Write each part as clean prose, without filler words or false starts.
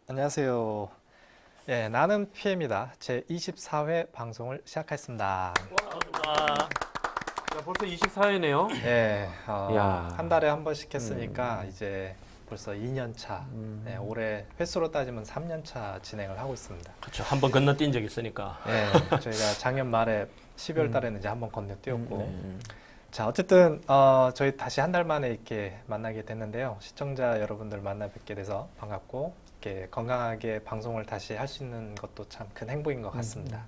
안녕하세요. 예, 나는 PM이다. 제 24회 방송을 시작하겠습니다. 와, 야, 벌써 24회네요. 예, 이야. 한 달에 한 번씩 했으니까 이제 벌써 2년 차. 예, 올해 횟수로 따지면 3년 차 진행을 하고 있습니다. 그렇죠. 한 번 건너뛴 적 있으니까. 예, 저희가 작년 말에 12월 달에는 이제 한 번 건너뛰었고. 자, 어쨌든 저희 다시 한 달 만에 이렇게 만나게 됐는데요. 시청자 여러분들 만나 뵙게 돼서 반갑고 이렇게 건강하게 방송을 다시 할 수 있는 것도 참 큰 행복인 것 같습니다.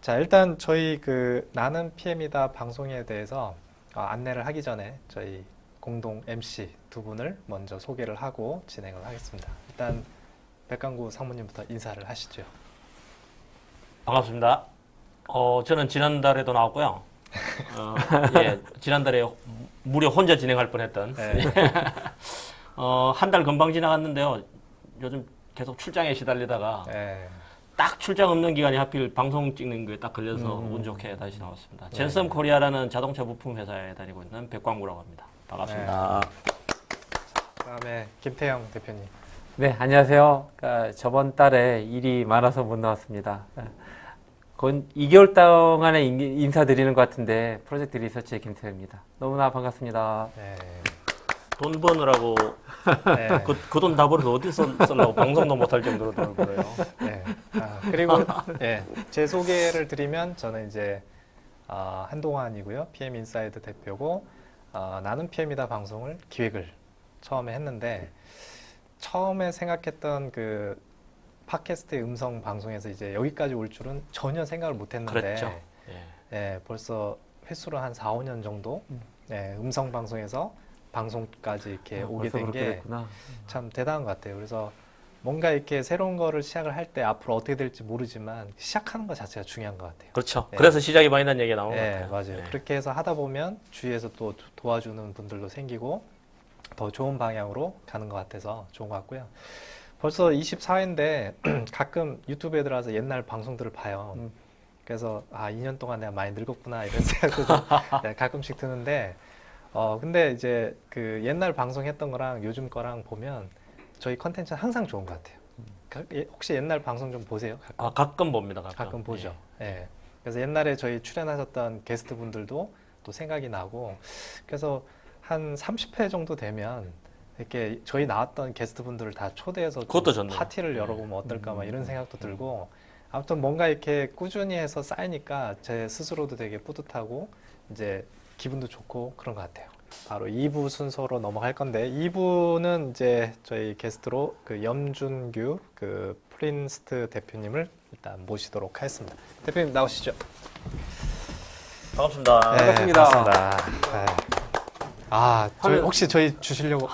자, 일단 저희 그 나는 PM이다 방송에 대해서 안내를 하기 전에 저희 공동 MC 두 분을 먼저 소개를 하고 진행을 하겠습니다. 일단 백강구 상무님부터 인사를 하시죠. 반갑습니다. 저는 지난달에도 나왔고요. 예, 지난달에 무려 혼자 진행할 뻔했던. 네. 한 달 금방 지나갔는데요. 요즘 계속 출장에 시달리다가 네. 딱 출장 없는 기간이 하필 방송 찍는 거에 딱 걸려서 운 좋게 다시 나왔습니다. 젠섬 코리아라는 자동차 부품 회사에 다니고 있는 백광구라고 합니다. 반갑습니다. 그다음에 김태형 대표님. 네, 안녕하세요. 저번 달에 일이 많아서 못 나왔습니다. 곧 2개월 동안에 인사드리는 것 같은데 프로젝트 리서치의 김태현입니다. 너무나 반갑습니다. 네. 돈 버느라고 네. 그 돈 다 벌어서 어디 쓰려고 방송도 못할 정도로 돈을 벌어요. 네. 그리고 예, 제 소개를 드리면 저는 이제 한동환이고요. PM 인사이드 대표고 나는 PM이다 방송을 기획을 처음에 했는데 처음에 생각했던 그 팟캐스트의 음성 방송에서 이제 여기까지 올 줄은 전혀 생각을 못 했는데 그랬죠. 예, 벌써 횟수로 한 4, 5년 정도 예, 음성 방송에서 방송까지 이렇게 오게 벌써 된 그렇게 게 됐구나. 참 대단한 것 같아요. 그래서 뭔가 이렇게 새로운 거를 시작을 할 때 앞으로 어떻게 될지 모르지만 시작하는 것 자체가 중요한 것 같아요. 그렇죠. 네. 그래서 시작이 많이 난 얘기가 나오는 것 네, 같아요. 맞아요. 네. 그렇게 해서 하다 보면 주위에서 또 도와주는 분들도 생기고 더 좋은 방향으로 가는 것 같아서 좋은 것 같고요. 벌써 24회인데 가끔 유튜브에 들어가서 옛날 방송들을 봐요. 그래서 2년 동안 내가 많이 늙었구나 이런 생각도 좀 네, 가끔씩 드는데 근데 이제 그 옛날 방송했던 거랑 요즘 거랑 보면 저희 컨텐츠는 항상 좋은 것 같아요. 혹시 옛날 방송 좀 보세요? 가끔? 가끔 봅니다. 가끔 보죠. 예. 그래서 옛날에 저희 출연하셨던 게스트 분들도 또 생각이 나고 그래서 한 30회 정도 되면 이렇게 저희 나왔던 게스트 분들을 다 초대해서 그것도 좀 좋네요. 파티를 네. 열어보면 어떨까 막 이런 생각도 들고 아무튼 뭔가 이렇게 꾸준히 해서 쌓이니까 제 스스로도 되게 뿌듯하고 이제 기분도 좋고 그런 것 같아요. 바로 2부 순서로 넘어갈 건데 2부는 이제 저희 게스트로 그 염준규 그 프린스트 대표님을 일단 모시도록 하겠습니다. 대표님 나오시죠. 반갑습니다. 네, 반갑습니다. 반갑습니다. 네. 혹시 저희 주시려고?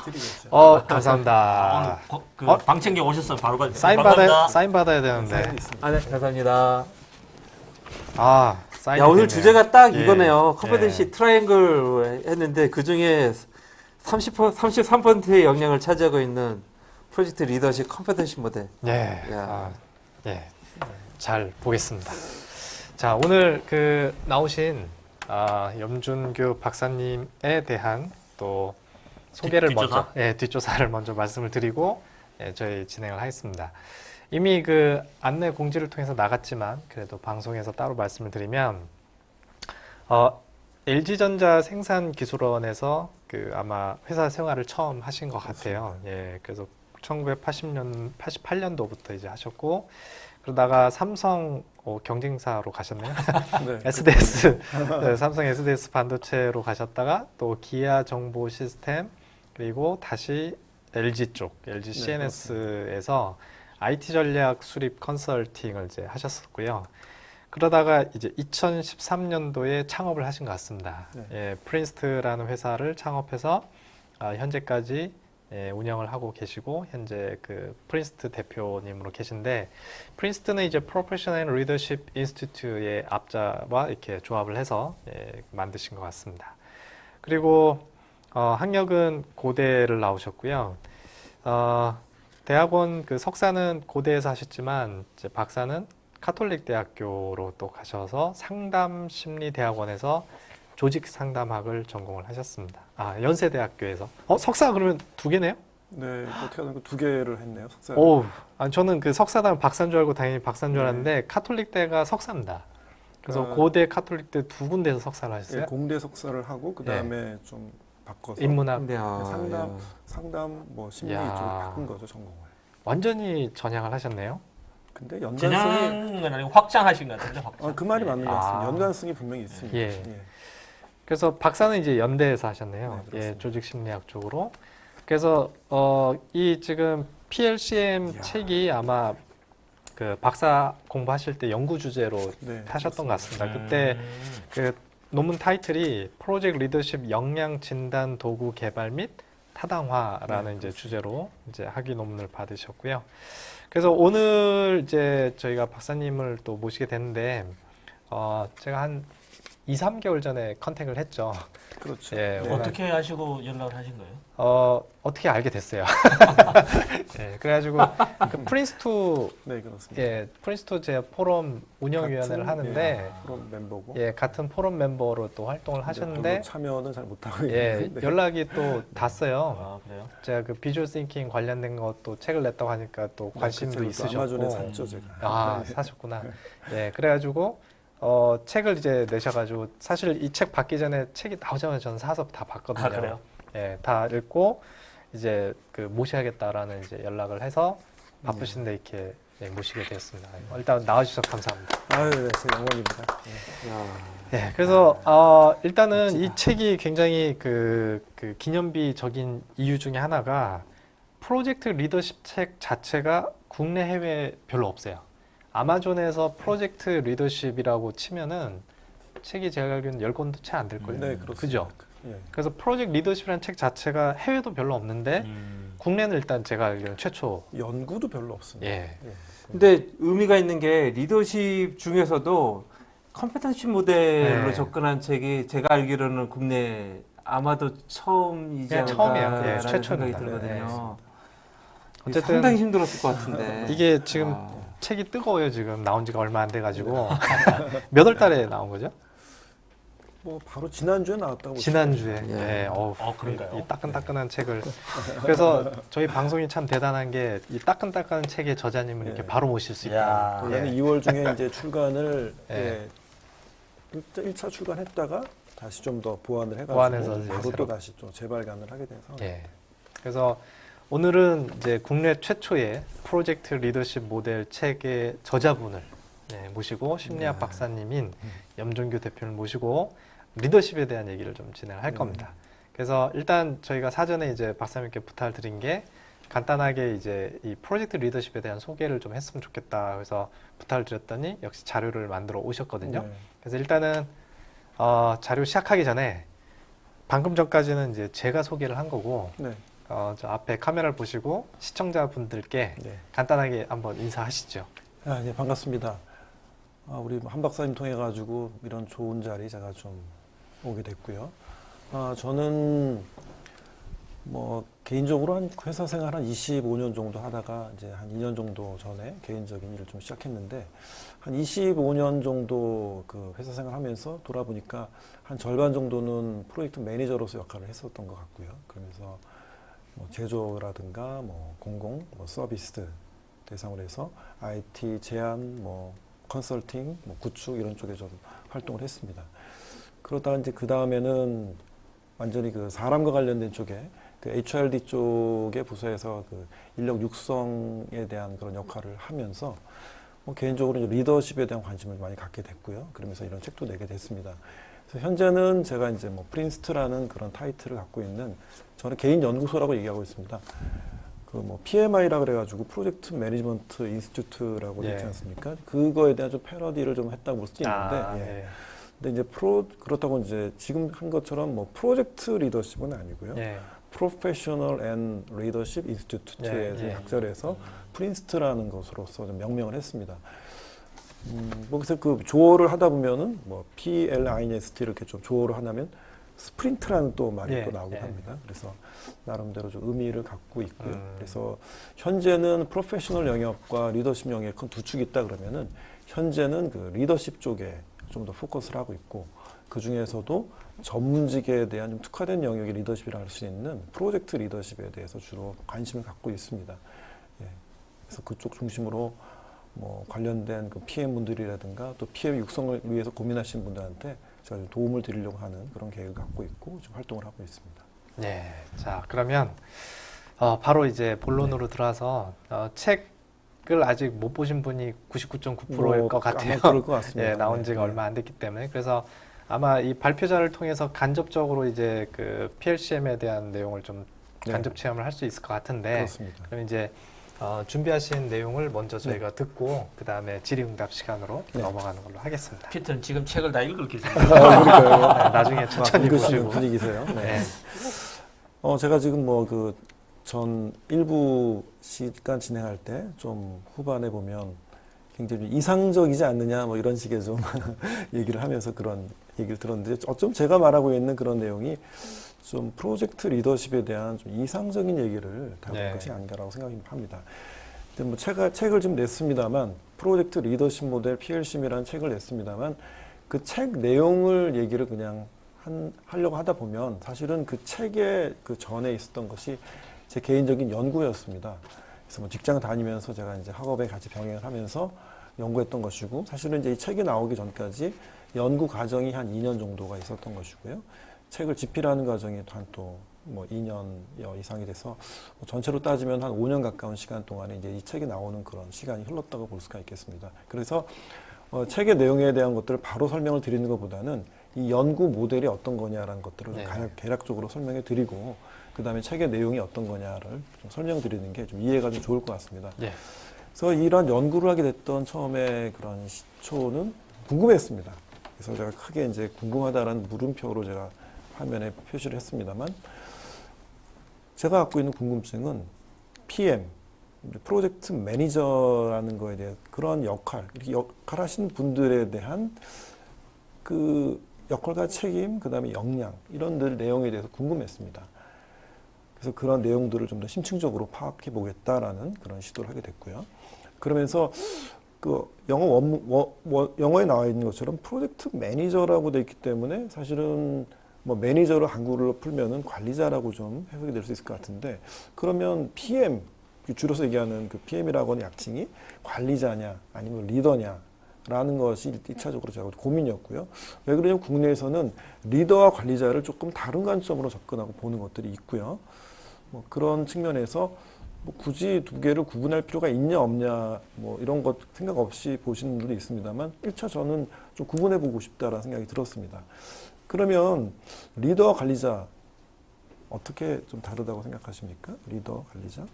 감사합니다. 오늘 방 챙겨 오셨어요. 바로 가요. 사인 받아야 되는데. 네, 감사합니다. 사인. 야, 오늘 주제가 딱 예. 이거네요. 컴petency 트라이앵글 했는데 그 중에 33%의 영향을 차지하고 있는 프로젝트 리더십 컴petency 모델. 예. 야. 예. 잘 보겠습니다. 자, 오늘 그 나오신 염준규 박사님에 대한 또 소개를 뒷조사? 먼저 뒷조사를 먼저 말씀을 드리고 저희 진행을 하겠습니다. 이미 그 안내 공지를 통해서 나갔지만 그래도 방송에서 따로 말씀을 드리면 LG전자 생산기술원에서 그 아마 회사 생활을 처음 하신 것 같아요. 예, 그래서 1988년도부터 이제 하셨고 그러다가 삼성 경쟁사로 가셨네요. 네. SDS, 네, 삼성 SDS 반도체로 가셨다가 또 기아 정보 시스템 그리고 다시 LG 쪽, LG CNS에서 IT 전략 수립 컨설팅을 이제 하셨었고요. 그러다가 이제 2013년도에 창업을 하신 것 같습니다. 네. 예, 프린스트라는 회사를 창업해서 현재까지 운영을 하고 계시고 현재 그 프린스트 대표님으로 계신데 프린스트는 이제 Professional Leadership Institute의 앞자와 이렇게 조합을 해서 만드신 것 같습니다. 그리고 학력은 고대를 나오셨고요. 대학원 그 석사는 고대에서 하셨지만 이제 박사는 카톨릭 대학교로 또 가셔서 상담심리대학원에서 조직 상담학을 전공을 하셨습니다. 연세대학교에서. 석사 그러면 두 개네요? 네, 어떻게 하든 두 개를 했네요. 석사. 오, 아니, 저는 그 석사다면 박사인 줄 알고 당연히 박사인 줄 네. 알았는데 카톨릭대가 석사입니다. 그래서 아. 고대 카톨릭대 두 군데에서 석사를 예, 하셨어요. 공대 석사를 하고 그 다음에 좀 바꿔서 인문학 근데 상담 뭐 심리 야. 이쪽으로 바꾼 거죠 전공을. 완전히 전향을 하셨네요. 근데 연관성이 전향은 아니고 확장하신 것 같은데 확장. 그 말이 맞는 것 같습니다. 아. 연관성이 분명히 있습니다. 예. 그래서 박사는 이제 연대에서 하셨네요. 네, 그렇습니다. 예, 조직심리학 쪽으로. 그래서 이 지금 PLCM 이야. 책이 아마 그 박사 공부하실 때 연구 주제로 네, 하셨던 것 그렇습니다. 같습니다. 그때 그 논문 타이틀이 프로젝트 리더십 역량 진단 도구 개발 및 타당화라는 네, 이제 주제로 이제 학위 논문을 받으셨고요. 그래서 오늘 이제 저희가 박사님을 또 모시게 됐는데 제가 한 2, 3개월 전에 컨택을 했죠. 그렇죠. 예, 네. 어떻게 하시고 연락을 하신 거예요? 어떻게 알게 됐어요. 예, 그래가지고 그 프린스2 네, 그렇습니다. 예, 프린스2 제 포럼 운영위원회를 같은, 하는데 그런 멤버고. 예, 같은 포럼 멤버로 또 활동을 근데 하셨는데 별로 참여는 잘 못하고 예, 있는데. 연락이 또 닿았어요. 아 그래요? 제가 그 비주얼 싱킹 관련된 것도 책을 냈다고 하니까 또 관심도 그 책을 또 있으셨고 아마존에 샀죠 제가. 아, 사셨구나. 예, 그래가지고 책을 이제 내셔가지고 사실 이 책 받기 전에 책이 나오자마자 저는 사서 다 봤거든요. 아 그래요? 예, 다 읽고 이제 그 모셔야겠다라는 이제 연락을 해서 바쁘신데 이렇게 예, 모시게 되었습니다. 일단 나와주셔서 감사합니다. 아유, 네, 제 영광입니다. 예, 그래서 일단은 이 책이 굉장히 그 기념비적인 이유 중에 하나가 프로젝트 리더십 책 자체가 국내 해외 별로 없어요. 아마존에서 프로젝트 리더십이라고 치면은 책이 제가 알기로는 10권도 채 안 될 거예요. 네, 그렇습니다. 그죠? 예. 그래서 프로젝트 리더십이라는 책 자체가 해외도 별로 없는데 국내는 일단 제가 알기로는 최초. 연구도 별로 없습니다. 예. 예. 근데 의미가 있는 게 리더십 중에서도 컴petency 모델로 네. 접근한 책이 제가 알기로는 국내 아마도 처음이지 그냥 처음이에요. 예, 않을까라는 생각이 최초입니다. 들거든요. 어쨌든 상당히 힘들었을 것 같은데. 이게 지금 책이 뜨거워요. 지금 나온 지가 얼마 안 돼가지고 몇 월 달에 나온 거죠? 뭐 바로 지난주에 나왔다고. 지난주에. 예. 예. 어우, 그런가요? 이 따끈따끈한 책을. 그래서 저희 방송이 참 대단한 게 이 따끈따끈한 책의 저자님을 이렇게 예. 바로 모실 수 야. 있다. 원래는 예. 2월 중에 이제 출간을 예. 1차 출간했다가 다시 좀 더 보완을 해가지고 보완해서 이제 바로 새로. 또 다시 좀 재발간을 하게 돼서 예. 그래서 오늘은 이제 국내 최초의 프로젝트 리더십 모델 책의 저자분을 모시고 심리학 네. 박사님인 염종규 대표를 모시고 리더십에 대한 얘기를 좀 진행할 네. 겁니다. 그래서 일단 저희가 사전에 이제 박사님께 부탁을 드린 게 간단하게 이제 이 프로젝트 리더십에 대한 소개를 좀 했으면 좋겠다. 그래서 부탁을 드렸더니 역시 자료를 만들어 오셨거든요. 네. 그래서 일단은 자료 시작하기 전에 방금 전까지는 이제 제가 소개를 한 거고 네. 저 앞에 카메라를 보시고 시청자분들께 네. 간단하게 한번 인사하시죠. 아, 네, 반갑습니다. 우리 한 박사님 통해 가지고 이런 좋은 자리 제가 좀 오게 됐고요. 저는 뭐 개인적으로 한 회사 생활 한 25년 정도 하다가 이제 한 2년 정도 전에 개인적인 일을 좀 시작했는데 한 25년 정도 그 회사 생활하면서 돌아보니까 한 절반 정도는 프로젝트 매니저로서 역할을 했었던 것 같고요. 그러면서 뭐 제조라든가 뭐 공공, 뭐 서비스 대상으로 해서 IT 제안, 뭐 컨설팅, 뭐 구축 이런 쪽에 좀 활동을 했습니다. 그러다가 이제 그 다음에는 완전히 그 사람과 관련된 쪽에 그 HRD 쪽의 부서에서 그 인력 육성에 대한 그런 역할을 하면서 뭐 개인적으로 이제 리더십에 대한 관심을 많이 갖게 됐고요. 그러면서 이런 책도 내게 됐습니다. 그래서 현재는 제가 이제 뭐 프린스트라는 그런 타이틀을 갖고 있는 저는 개인 연구소라고 얘기하고 있습니다. 그 뭐 PMI라 그래가지고 프로젝트 매니지먼트 인스티튜트라고 예. 있지 않습니까? 그거에 대한 좀 패러디를 좀 했다고 볼 수도 있는데, 예. 네. 근데 이제 그렇다고 이제 지금 한 것처럼 뭐 프로젝트 리더십은 아니고요. 예. 프로페셔널 앤 리더십 인스티튜트에서 예, 예. 약자를 해서 프린스트라는 것으로서 좀 명명을 했습니다. 뭐 그래서 그 조어를 하다 보면은 뭐 PLINST 이렇게 좀 조어를 하면 스프린트라는 또 말이 예, 또 나오곤 예. 합니다. 그래서 나름대로 좀 의미를 갖고 있고요. 그래서 현재는 프로페셔널 영역과 리더십 영역 두 축이 있다 그러면은 현재는 그 리더십 쪽에 좀 더 포커스를 하고 있고 그 중에서도 전문직에 대한 좀 특화된 영역의 리더십이라 할 수 있는 프로젝트 리더십에 대해서 주로 관심을 갖고 있습니다. 예. 그래서 그쪽 중심으로 뭐 관련된 그 PM분들이라든가 또 PM 육성을 위해서 고민하시는 분들한테 제가 좀 도움을 드리려고 하는 그런 계획을 갖고 있고 좀 활동을 하고 있습니다. 네. 자, 그러면 바로 이제 본론으로 들어와서 책을 아직 못 보신 분이 99.9%일 것 같아요. 그럴 것 같습니다. 예, 나온 지가 네. 얼마 안 됐기 때문에. 그래서 아마 이 발표자를 통해서 간접적으로 이제 그 PLCM에 대한 내용을 좀 네. 간접 체험을 할 수 있을 것 같은데, 그렇습니다. 그럼 이제 준비하신 내용을 먼저 저희가 듣고 그 다음에 질의응답 시간으로 네. 넘어가는 걸로 하겠습니다. 피터는 지금 책을 다 읽을 기세입니다. 그러니까요. 네, 나중에 천천히 읽으시는 보시고. 분위기세요. 네. 네. 제가 지금 뭐 그 전 일부 시간 진행할 때 좀 후반에 보면 굉장히 이상적이지 않느냐 뭐 이런 식의 좀 얘기를 하면서 그런 얘기를 들었는데 어쩜 제가 말하고 있는 그런 내용이 좀 프로젝트 리더십에 대한 좀 이상적인 얘기를 다룬 네. 것이 아닌가라고 생각합니다. 근데 뭐 책을 좀 냈습니다만 프로젝트 리더십 모델 PLCM이라는 책을 냈습니다만 그 책 내용을 얘기를 그냥 하려고 하다 보면 사실은 그 책의 그 전에 있었던 것이 제 개인적인 연구였습니다. 그래서 뭐 직장 다니면서 제가 이제 학업에 같이 병행을 하면서 연구했던 것이고 사실은 이제 이 책이 나오기 전까지 연구 과정이 한 2년 정도가 있었던 것이고요. 책을 집필하는 과정이 한 또 뭐 2년여 이상이 돼서 전체로 따지면 한 5년 가까운 시간 동안에 이제 이 책이 나오는 그런 시간이 흘렀다고 볼 수가 있겠습니다. 그래서 책의 내용에 대한 것들을 바로 설명을 드리는 것보다는 이 연구 모델이 어떤 거냐라는 것들을 네. 개략적으로 설명해 드리고 그 다음에 책의 내용이 어떤 거냐를 좀 설명드리는 게 좀 이해가 좀 좋을 것 같습니다. 네. 그래서 이러한 연구를 하게 됐던 처음에 그런 시초는 궁금했습니다. 그래서 제가 크게 이제 궁금하다라는 물음표로 제가 화면에 표시를 했습니다만 제가 갖고 있는 궁금증은 PM, 프로젝트 매니저라는 거에 대해 그런 역할, 이렇게 역할 하신 분들에 대한 그 역할과 책임, 그 다음에 역량, 이런 내용에 대해서 궁금했습니다. 그래서 그런 내용들을 좀 더 심층적으로 파악해 보겠다라는 그런 시도를 하게 됐고요. 그러면서 그 영어에 나와 있는 것처럼 프로젝트 매니저라고 돼 있기 때문에 사실은 뭐 매니저로 한국어로 풀면은 관리자라고 좀 해석이 될 수 있을 것 같은데 그러면 PM, 줄여서 얘기하는 그 PM이라고 하는 약칭이 관리자냐 아니면 리더냐 라는 것이 1차적으로 제가 고민이었고요. 왜 그러냐면 국내에서는 리더와 관리자를 조금 다른 관점으로 접근하고 보는 것들이 있고요. 뭐 그런 측면에서 뭐 굳이 두 개를 구분할 필요가 있냐 없냐 뭐 이런 것 생각 없이 보시는 분들도 있습니다만 1차 저는 좀 구분해 보고 싶다라는 생각이 들었습니다. 그러면 리더와 관리자 어떻게 좀 다르다고 생각하십니까? 리더, 관리자?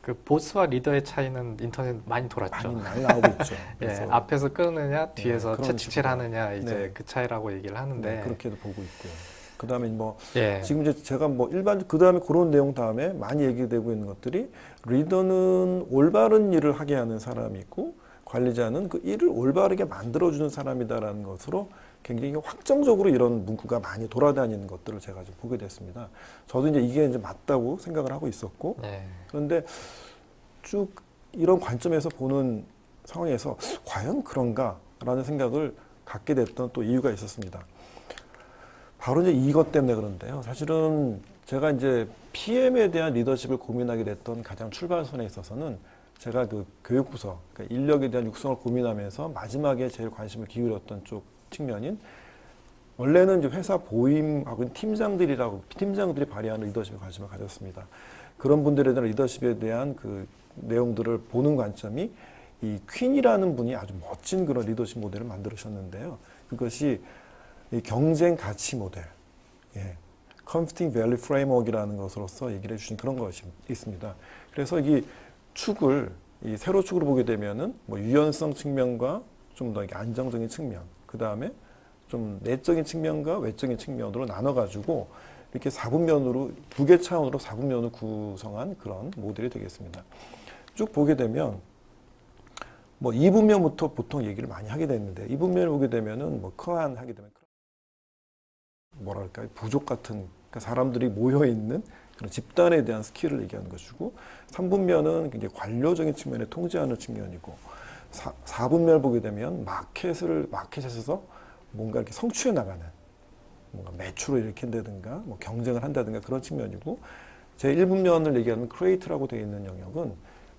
그 보스와 리더의 차이는 인터넷 많이 돌았죠. 많이 나오고 있죠. 예, 그래서 앞에서 끊느냐, 뒤에서 그런 채찍질 식으로. 하느냐, 이제 네. 그 차이라고 얘기를 하는데. 네, 그렇게도 보고 있고요. 그 다음에 뭐 예. 지금 이제 제가 뭐 그 다음에 그런 내용 다음에 많이 얘기되고 있는 것들이 리더는 올바른 일을 하게 하는 사람이 있고 관리자는 그 일을 올바르게 만들어주는 사람이다라는 것으로 굉장히 확정적으로 이런 문구가 많이 돌아다니는 것들을 제가 좀 보게 됐습니다. 저도 이제 이게 이제 맞다고 생각을 하고 있었고 네. 그런데 쭉 이런 관점에서 보는 상황에서 과연 그런가라는 생각을 갖게 됐던 또 이유가 있었습니다. 바로 이제 이것 때문에 그런데요. 사실은 제가 이제 PM에 대한 리더십을 고민하게 됐던 가장 출발선에 있어서는 제가 그 교육부서, 그러니까 인력에 대한 육성을 고민하면서 마지막에 제일 관심을 기울였던 쪽 측면인 원래는 이제 회사 보임하고 팀장들이 발휘하는 리더십에 관심을 가졌습니다. 그런 분들에 대한 리더십에 대한 그 내용들을 보는 관점이 이 퀸이라는 분이 아주 멋진 그런 리더십 모델을 만들으셨는데요. 그것이 이 경쟁 가치 모델, Competing Value Framework이라는 것으로서 얘기를 해주신 그런 것이 있습니다. 그래서 이 축을 이 세로 축으로 보게 되면은 뭐 유연성 측면과 좀 더 안정적인 측면, 그 다음에 좀 내적인 측면과 외적인 측면으로 나눠가지고 이렇게 4분면으로 두 개 차원으로 4분면을 구성한 그런 모델이 되겠습니다. 쭉 보게 되면 뭐 2분면부터 보통 얘기를 많이 하게 되는데 2분면을 보게 되면은 뭐 하게 되면 뭐랄까요 부족 같은 그러니까 사람들이 모여 있는 그런 집단에 대한 스킬을 얘기하는 것이고 3분면은 굉장히 관료적인 측면에 통제하는 측면이고 4분면을 보게 되면 마켓에서 뭔가 이렇게 성취해 나가는 뭔가 매출을 일으킨다든가 뭐 경쟁을 한다든가 그런 측면이고 제 1분면을 얘기하는 크리에이트라고 되어 있는 영역은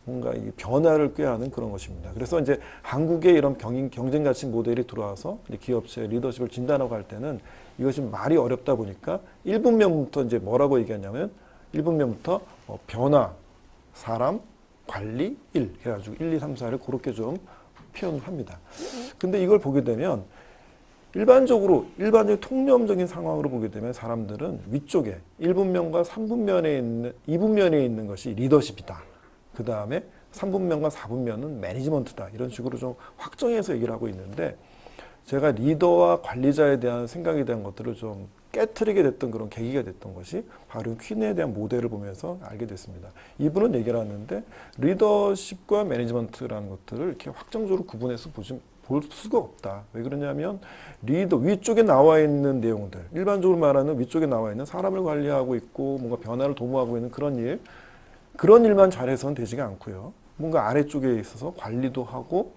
뭔가 이 변화를 꾀하는 그런 것입니다. 그래서 이제 한국의 이런 경쟁 가치 모델이 들어와서 이제 기업체의 리더십을 진단하고 할 때는 이것이 말이 어렵다 보니까 1분면부터 이제 뭐라고 얘기하냐면 1분면부터 변화, 사람, 관리, 일 해가지고 1, 2, 3, 4를 그렇게 좀 표현을 합니다. 근데 이걸 보게 되면 일반적인 통념적인 상황으로 보게 되면 사람들은 위쪽에 1분면과 3분면에 있는 2분면에 있는 것이 리더십이다. 그 다음에 3분면과 4분면은 매니지먼트다. 이런 식으로 좀 확정해서 얘기를 하고 있는데 제가 리더와 관리자에 대한 생각에 대한 것들을 좀 깨트리게 됐던 그런 계기가 됐던 것이 바로 퀸에 대한 모델을 보면서 알게 됐습니다. 이분은 얘기를 하는데 리더십과 매니지먼트라는 것들을 이렇게 확정적으로 구분해서 볼 수가 없다. 왜 그러냐면 위쪽에 나와 있는 내용들, 일반적으로 말하는 위쪽에 나와 있는 사람을 관리하고 있고 뭔가 변화를 도모하고 있는 그런 일만 잘해서는 되지가 않고요. 뭔가 아래쪽에 있어서 관리도 하고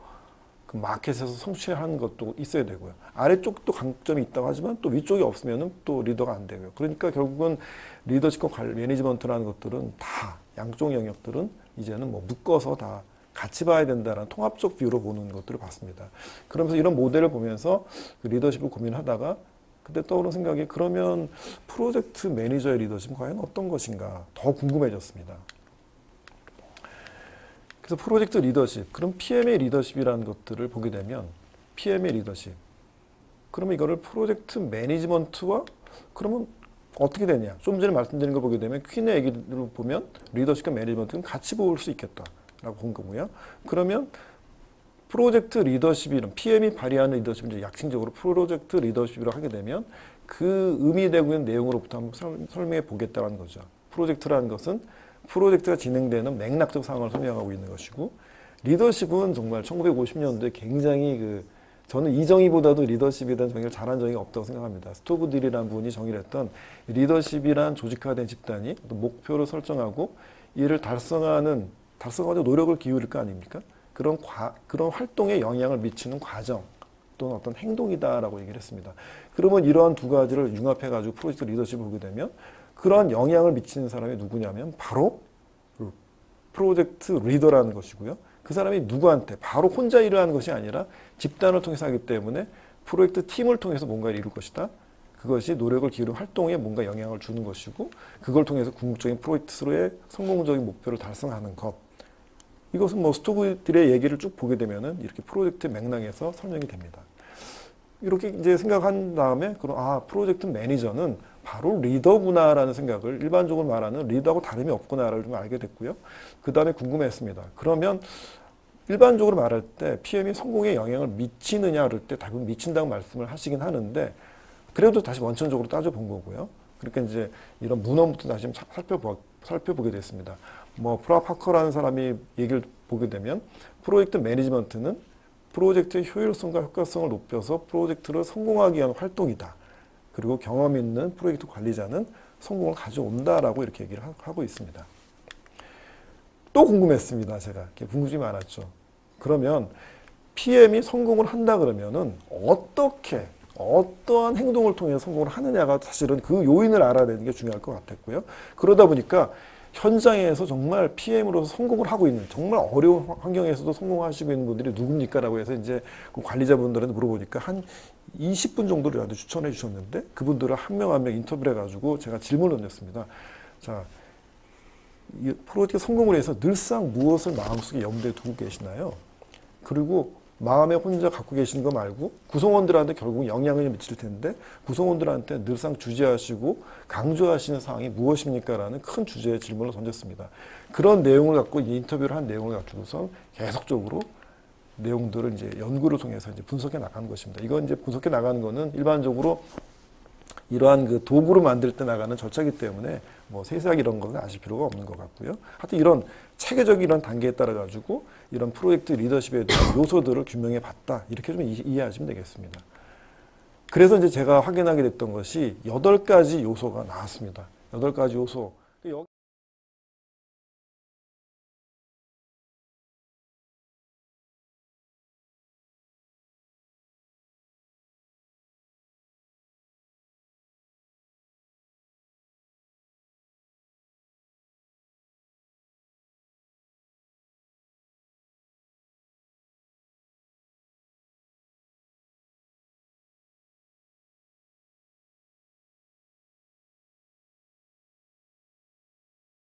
그 마켓에서 성취하는 것도 있어야 되고요. 아래쪽도 강점이 있다고 하지만 또 위쪽이 없으면 또 리더가 안 되고요. 그러니까 결국은 리더십과 매니지먼트라는 것들은 다 양쪽 영역들은 이제는 뭐 묶어서 다 같이 봐야 된다는 통합적 뷰로 보는 것들을 봤습니다. 그러면서 이런 모델을 보면서 그 리더십을 고민하다가 그때 떠오른 생각이 그러면 프로젝트 매니저의 리더십은 과연 어떤 것인가 더 궁금해졌습니다. 그래서 프로젝트 리더십, 그럼 PM의 리더십이라는 것들을 보게 되면 PM의 리더십, 그러면 이거를 프로젝트 매니지먼트와 그러면 어떻게 되냐? 좀 전에 말씀드린 거 보게 되면 퀸의 얘기를 보면 리더십과 매니지먼트는 같이 볼 수 있겠다라고 본 거고요. 그러면 프로젝트 리더십이란 PM이 발휘하는 리더십은 이제 약칭적으로 프로젝트 리더십이라고 하게 되면 그 의미되고 있는 내용으로부터 한번 설명해 보겠다는 거죠. 프로젝트라는 것은 프로젝트가 진행되는 맥락적 상황을 설명하고 있는 것이고 리더십은 정말 1950년도에 굉장히 저는 이정희보다도 리더십에 대한 정의를 잘한 정의가 없다고 생각합니다. 스토브딜이라는 분이 정의를 했던 리더십이란 조직화된 집단이 목표를 설정하고 이를 달성하는 노력을 기울일 거 아닙니까? 그런 활동에 영향을 미치는 과정 또는 어떤 행동이다라고 얘기를 했습니다. 그러면 이러한 두 가지를 융합해가지고 프로젝트 리더십을 보게 되면 그러한 영향을 미치는 사람이 누구냐면 바로 프로젝트 리더라는 것이고요. 그 사람이 누구한테 바로 혼자 일을 하는 것이 아니라 집단을 통해서 하기 때문에 프로젝트 팀을 통해서 뭔가를 이룰 것이다. 그것이 노력을 기울인 활동에 뭔가 영향을 주는 것이고 그걸 통해서 궁극적인 프로젝트로의 성공적인 목표를 달성하는 것. 이것은 뭐 스토브딜의 얘기를 쭉 보게 되면은 이렇게 프로젝트 맥락에서 설명이 됩니다. 이렇게 이제 생각한 다음에 프로젝트 매니저는 바로 리더구나라는 생각을 일반적으로 말하는 리더하고 다름이 없구나를 좀 알게 됐고요. 그 다음에 궁금했습니다. 그러면 일반적으로 말할 때 PM이 성공에 영향을 미치느냐 그럴 때 대부분 미친다고 말씀을 하시긴 하는데 그래도 다시 원천적으로 따져본 거고요. 그러니까 이제 이런 문헌부터 다시 살펴보게 됐습니다. 프라 파커라는 사람이 얘기를 보게 되면 프로젝트 매니지먼트는 프로젝트의 효율성과 효과성을 높여서 프로젝트를 성공하기 위한 활동이다. 그리고 경험 있는 프로젝트 관리자는 성공을 가져온다라고 이렇게 얘기를 하고 있습니다. 또 궁금했습니다. 제가 궁금증이 많았죠. 그러면 PM이 성공을 한다 그러면은 어떠한 행동을 통해서 성공을 하느냐가 사실은 그 요인을 알아야 되는 게 중요할 것 같았고요. 그러다 보니까 현장에서 정말 PM으로서 성공을 하고 있는 정말 어려운 환경에서도 성공하시고 있는 분들이 누굽니까? 라고 해서 이제 그 관리자분들한테 물어보니까 한 20분 정도를 추천해 주셨는데 그분들을 한 명 한 명 인터뷰를 해가지고 제가 질문을 던졌습니다. 자, 이 프로젝트 성공을 위해서 늘상 무엇을 마음속에 염두에 두고 계시나요? 그리고 마음에 혼자 갖고 계시는 거 말고 구성원들한테 결국 영향을 미칠 텐데 구성원들한테 늘상 주제하시고 강조하시는 사항이 무엇입니까? 라는 큰 주제의 질문을 던졌습니다. 그런 내용을 갖고 인터뷰를 한 내용을 가지고서 계속적으로 내용들을 이제 연구를 통해서 이제 분석해 나가는 것입니다. 이건 이제 분석해 나가는 거는 일반적으로 이러한 그 도구를 만들 때 나가는 절차이기 때문에 뭐 세세하게 이런 것은 아실 필요가 없는 것 같고요. 하여튼 이런 체계적인 이런 단계에 따라 가지고 이런 프로젝트 리더십에 대한 요소들을 규명해 봤다. 이렇게 좀 이해하시면 되겠습니다. 그래서 이제 제가 확인하게 됐던 것이 8가지 요소가 나왔습니다. 8가지 요소.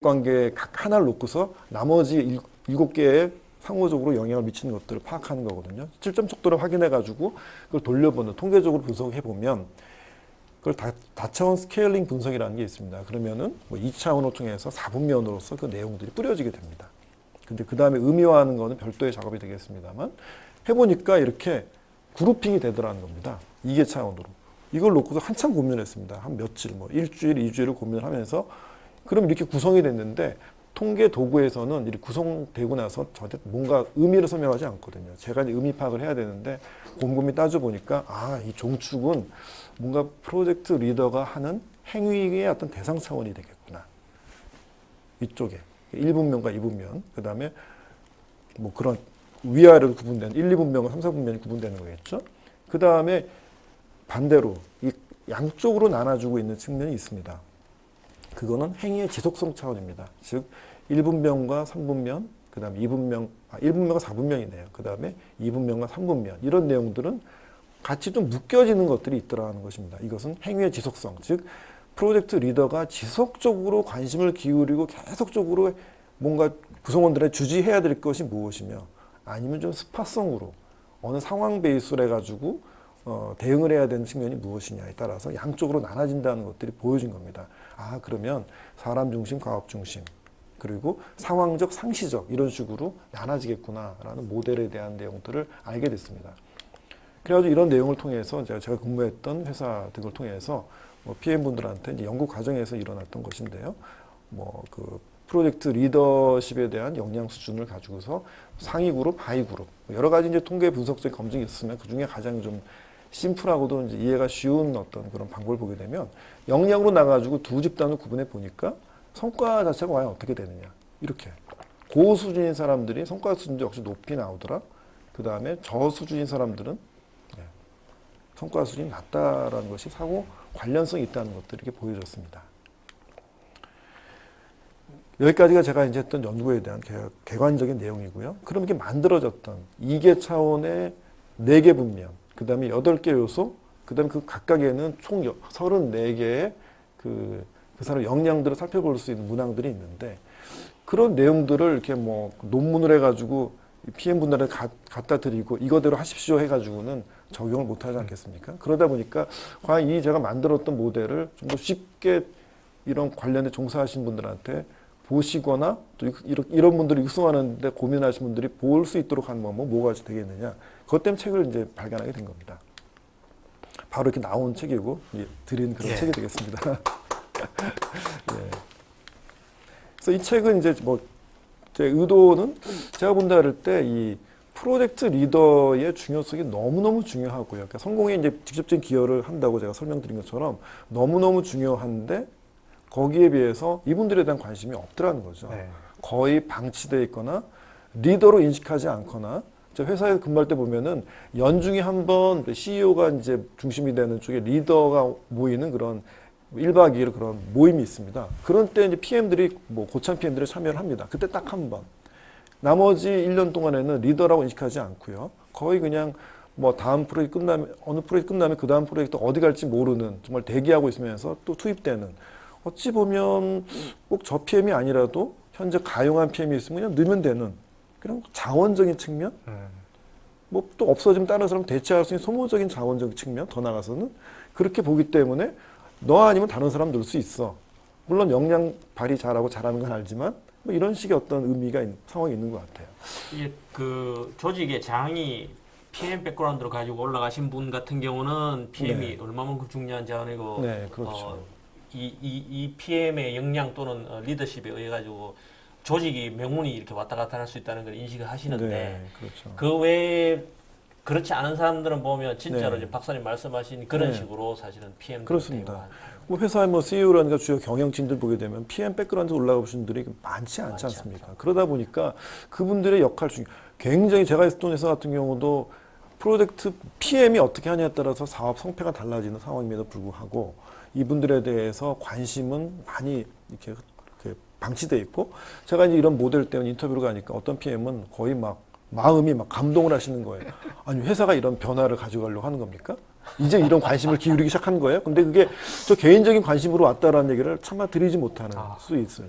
관계 각 하나를 놓고서 나머지 7개의 상호적으로 영향을 미치는 것들을 파악하는 거거든요. 실점 척도를 확인해가지고 그걸 돌려보는 통계적으로 분석해보면 그걸 다차원 스케일링 분석이라는 게 있습니다. 그러면은 뭐 2차원을 통해서 4분면으로서 그 내용들이 뿌려지게 됩니다. 근데 그 다음에 의미화하는 거는 별도의 작업이 되겠습니다만 해보니까 이렇게 그룹핑이 되더라는 겁니다. 2개 차원으로. 이걸 놓고서 한참 고민했습니다. 한 며칠, 뭐 일주일, 2주일을 고민을 하면서 그럼 이렇게 구성이 됐는데 통계 도구에서는 이렇게 구성되고 나서 저한테 뭔가 의미를 설명하지 않거든요. 제가 이제 의미 파악을 해야 되는데 곰곰이 따져보니까 이 종축은 뭔가 프로젝트 리더가 하는 행위의 어떤 대상 차원이 되겠구나. 이쪽에 1분면과 2분면, 그 다음에 뭐 그런 위아래로 구분되는 1, 2분면과 3, 4분면이 구분되는 거겠죠. 그 다음에 반대로 이 양쪽으로 나눠주고 있는 측면이 있습니다. 그거는 행위의 지속성 차원입니다. 즉 1분면과 3분면, 그 다음에 1분면과 4분면이네요. 그 다음에 2분면과 3분면 이런 내용들은 같이 좀 묶여지는 것들이 있더라는 것입니다. 이것은 행위의 지속성, 즉 프로젝트 리더가 지속적으로 관심을 기울이고 계속적으로 뭔가 구성원들의 주지해야 될 것이 무엇이며 아니면 좀 스파성으로 어느 상황 베이스로 해가지고 대응을 해야 되는 측면이 무엇이냐에 따라서 양쪽으로 나눠진다는 것들이 보여진 겁니다. 그러면 사람 중심, 과업 중심, 그리고 상황적, 상시적 이런 식으로 나눠지겠구나라는 모델에 대한 내용들을 알게 됐습니다. 그래가지고 이런 내용을 통해서 제가 근무했던 회사 등을 통해서 PM분들한테 이제 연구 과정에서 일어났던 것인데요. 그 프로젝트 리더십에 대한 역량 수준을 가지고서 상위 그룹, 하위 그룹 여러 가지 이제 통계 분석적 검증이 있으면 그 중에 가장 좀 심플하고도 이제 이해가 쉬운 어떤 그런 방법을 보게 되면 역량으로 나가지고 두 집단을 구분해 보니까 성과 자체가 과연 어떻게 되느냐 이렇게 고수준인 사람들이 성과 수준도 역시 높이 나오더라. 그 다음에 저수준인 사람들은 성과 수준이 낮다라는 것이 사고 관련성이 있다는 것들이 이렇게 보여졌습니다. 여기까지가 제가 이제 했던 연구에 대한 개관적인 내용이고요. 그럼 이게 만들어졌던 2개 차원의 4개 분면, 그 다음에 8개 요소, 그 다음에 그 각각에는 총 34개의 그 사람 역량들을 살펴볼 수 있는 문항들이 있는데 그런 내용들을 이렇게 뭐 논문을 해가지고 PM분들한테 갖다 드리고 이거대로 하십시오 해가지고는 적용을 못하지 않겠습니까? 그러다 보니까 과연 이 제가 만들었던 모델을 좀 더 쉽게 이런 관련에 종사하신 분들한테 보시거나 또 이런 분들이 육성하는데 고민하시는 분들이 볼 수 있도록 하는 방법은 뭐가 되겠느냐. 그것 때문에 책을 이제 발견하게 된 겁니다. 바로 이렇게 나온 책이고 드린 그런 책이 되겠습니다. 예. 그래서 이 책은 이제 제 의도는 제가 본다 그럴 때 이 프로젝트 리더의 중요성이 너무너무 중요하고요. 그러니까 성공에 이제 직접적인 기여를 한다고 제가 설명드린 것처럼 너무너무 중요한데 거기에 비해서 이분들에 대한 관심이 없더라는 거죠. 네. 거의 방치되어 있거나 리더로 인식하지 않거나 제가 회사에서 근무할 때 보면은 연중에 한 번 CEO가 이제 중심이 되는 쪽에 리더가 모이는 그런 1박 2일 그런 모임이 있습니다. 그런 때 이제 PM들이 고참 PM들이 참여를 합니다. 그때 딱 한 번. 나머지 1년 동안에는 리더라고 인식하지 않고요. 거의 그냥 다음 프로젝트 끝나면 어느 프로젝트 끝나면 그 다음 프로젝트 어디 갈지 모르는 정말 대기하고 있으면서 또 투입되는 어찌 보면 꼭 저 PM이 아니라도 현재 가용한 PM이 있으면 그냥 넣으면 되는 그런 자원적인 측면 또 없어지면 다른 사람 대체할 수 있는 소모적인 자원적인 측면 더 나가서는 그렇게 보기 때문에 너 아니면 다른 사람 넣을 수 있어. 물론 역량 발휘 잘하고 잘하는 건 알지만 이런 식의 어떤 의미가 상황이 있는 것 같아요. 이게 그 조직의 장이 PM 백그라운드를 가지고 올라가신 분 같은 경우는 PM이 얼마만큼 중요한 자원이고 네, 그렇죠. 이 PM의 역량 또는 리더십에 의해 가지고 조직이 명운이 이렇게 왔다 갔다 할 수 있다는 걸 인식을 하시는데 네, 그렇죠. 그 외에 그렇지 않은 사람들은 보면 진짜로 네. 이제 박사님 말씀하신 그런 네. 식으로 사실은 PM 그렇습니다. 회사의 CEO라든가 주요 경영진들 보게 되면 PM 백그라운드 올라가 보신 분들이 많지 않습니까? 그러다 보니까 그분들의 역할 중에 굉장히 제가 있었던 회사 같은 경우도 프로젝트 PM이 어떻게 하냐에 따라서 사업 성패가 달라지는 상황임에도 불구하고 이분들에 대해서 관심은 많이 이렇게 방치되어 있고 제가 이제 이런 모델 때문에 인터뷰를 가니까 어떤 PM은 거의 마음이 감동을 하시는 거예요. 아니 회사가 이런 변화를 가져가려고 하는 겁니까? 이제 이런 관심을 기울이기 시작한 거예요. 근데 그게 저 개인적인 관심으로 왔다라는 얘기를 차마 드리지 못하는 수 있어요.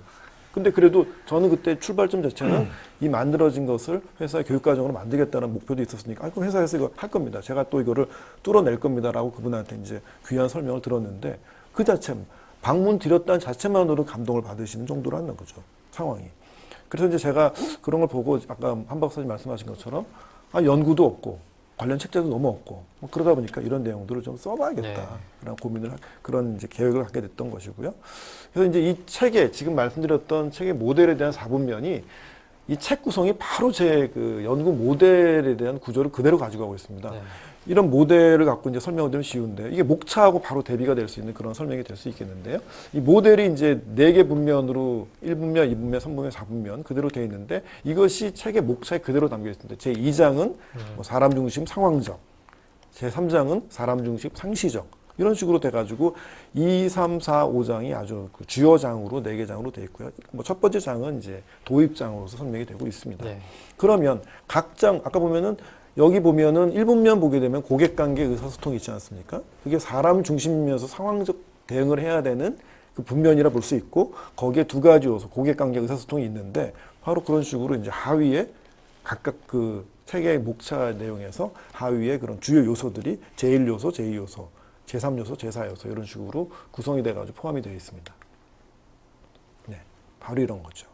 근데 그래도 저는 그때 출발점 자체는 이 만들어진 것을 회사의 교육과정으로 만들겠다는 목표도 있었으니까, 그럼 회사에서 이거 할 겁니다. 제가 또 이거를 뚫어낼 겁니다라고 그분한테 이제 귀한 설명을 들었는데, 그 자체, 방문 드렸다는 자체만으로 감동을 받으시는 정도로 하는 거죠. 상황이. 그래서 이제 제가 그런 걸 보고 아까 한 박사님 말씀하신 것처럼 연구도 없고 관련 책자도 너무 없고 뭐 그러다 보니까 이런 내용들을 좀 써봐야겠다. 그런 고민을 그런 이제 계획을 갖게 됐던 것이고요. 그래서 이제 이 책에 지금 말씀드렸던 책의 모델에 대한 4분면이 이 책 구성이 바로 제 그 연구 모델에 대한 구조를 그대로 가지고 가고 있습니다. 네. 이런 모델을 갖고 이제 설명을 드리면 쉬운데 이게 목차하고 바로 대비가 될 수 있는 그런 설명이 될 수 있겠는데요. 이 모델이 이제 4개 분면으로 1분면, 2분면, 3분면, 4분면 그대로 되어 있는데 이것이 책의 목차에 그대로 담겨 있습니다. 제 2장은 뭐 사람 중심 상황적, 제 3장은 사람 중심 상시적 이런 식으로 돼가지고 2, 3, 4, 5장이 아주 그 주요 장으로 4개 장으로 되어 있고요. 뭐 첫 번째 장은 이제 도입장으로서 설명이 되고 있습니다. 네. 그러면 각 장 아까 보면은 여기 보면은 1분면 보게 되면 고객관계 의사소통이 있지 않습니까? 그게 사람 중심이면서 상황적 대응을 해야 되는 그 분면이라 볼 수 있고 거기에 2가지 요소, 고객관계 의사소통이 있는데 바로 그런 식으로 이제 하위에 각각 그 책의 목차 내용에서 하위에 그런 주요 요소들이 제1요소, 제2요소, 제3요소, 제4요소 이런 식으로 구성이 돼가지고 포함이 되어 있습니다. 네, 바로 이런 거죠.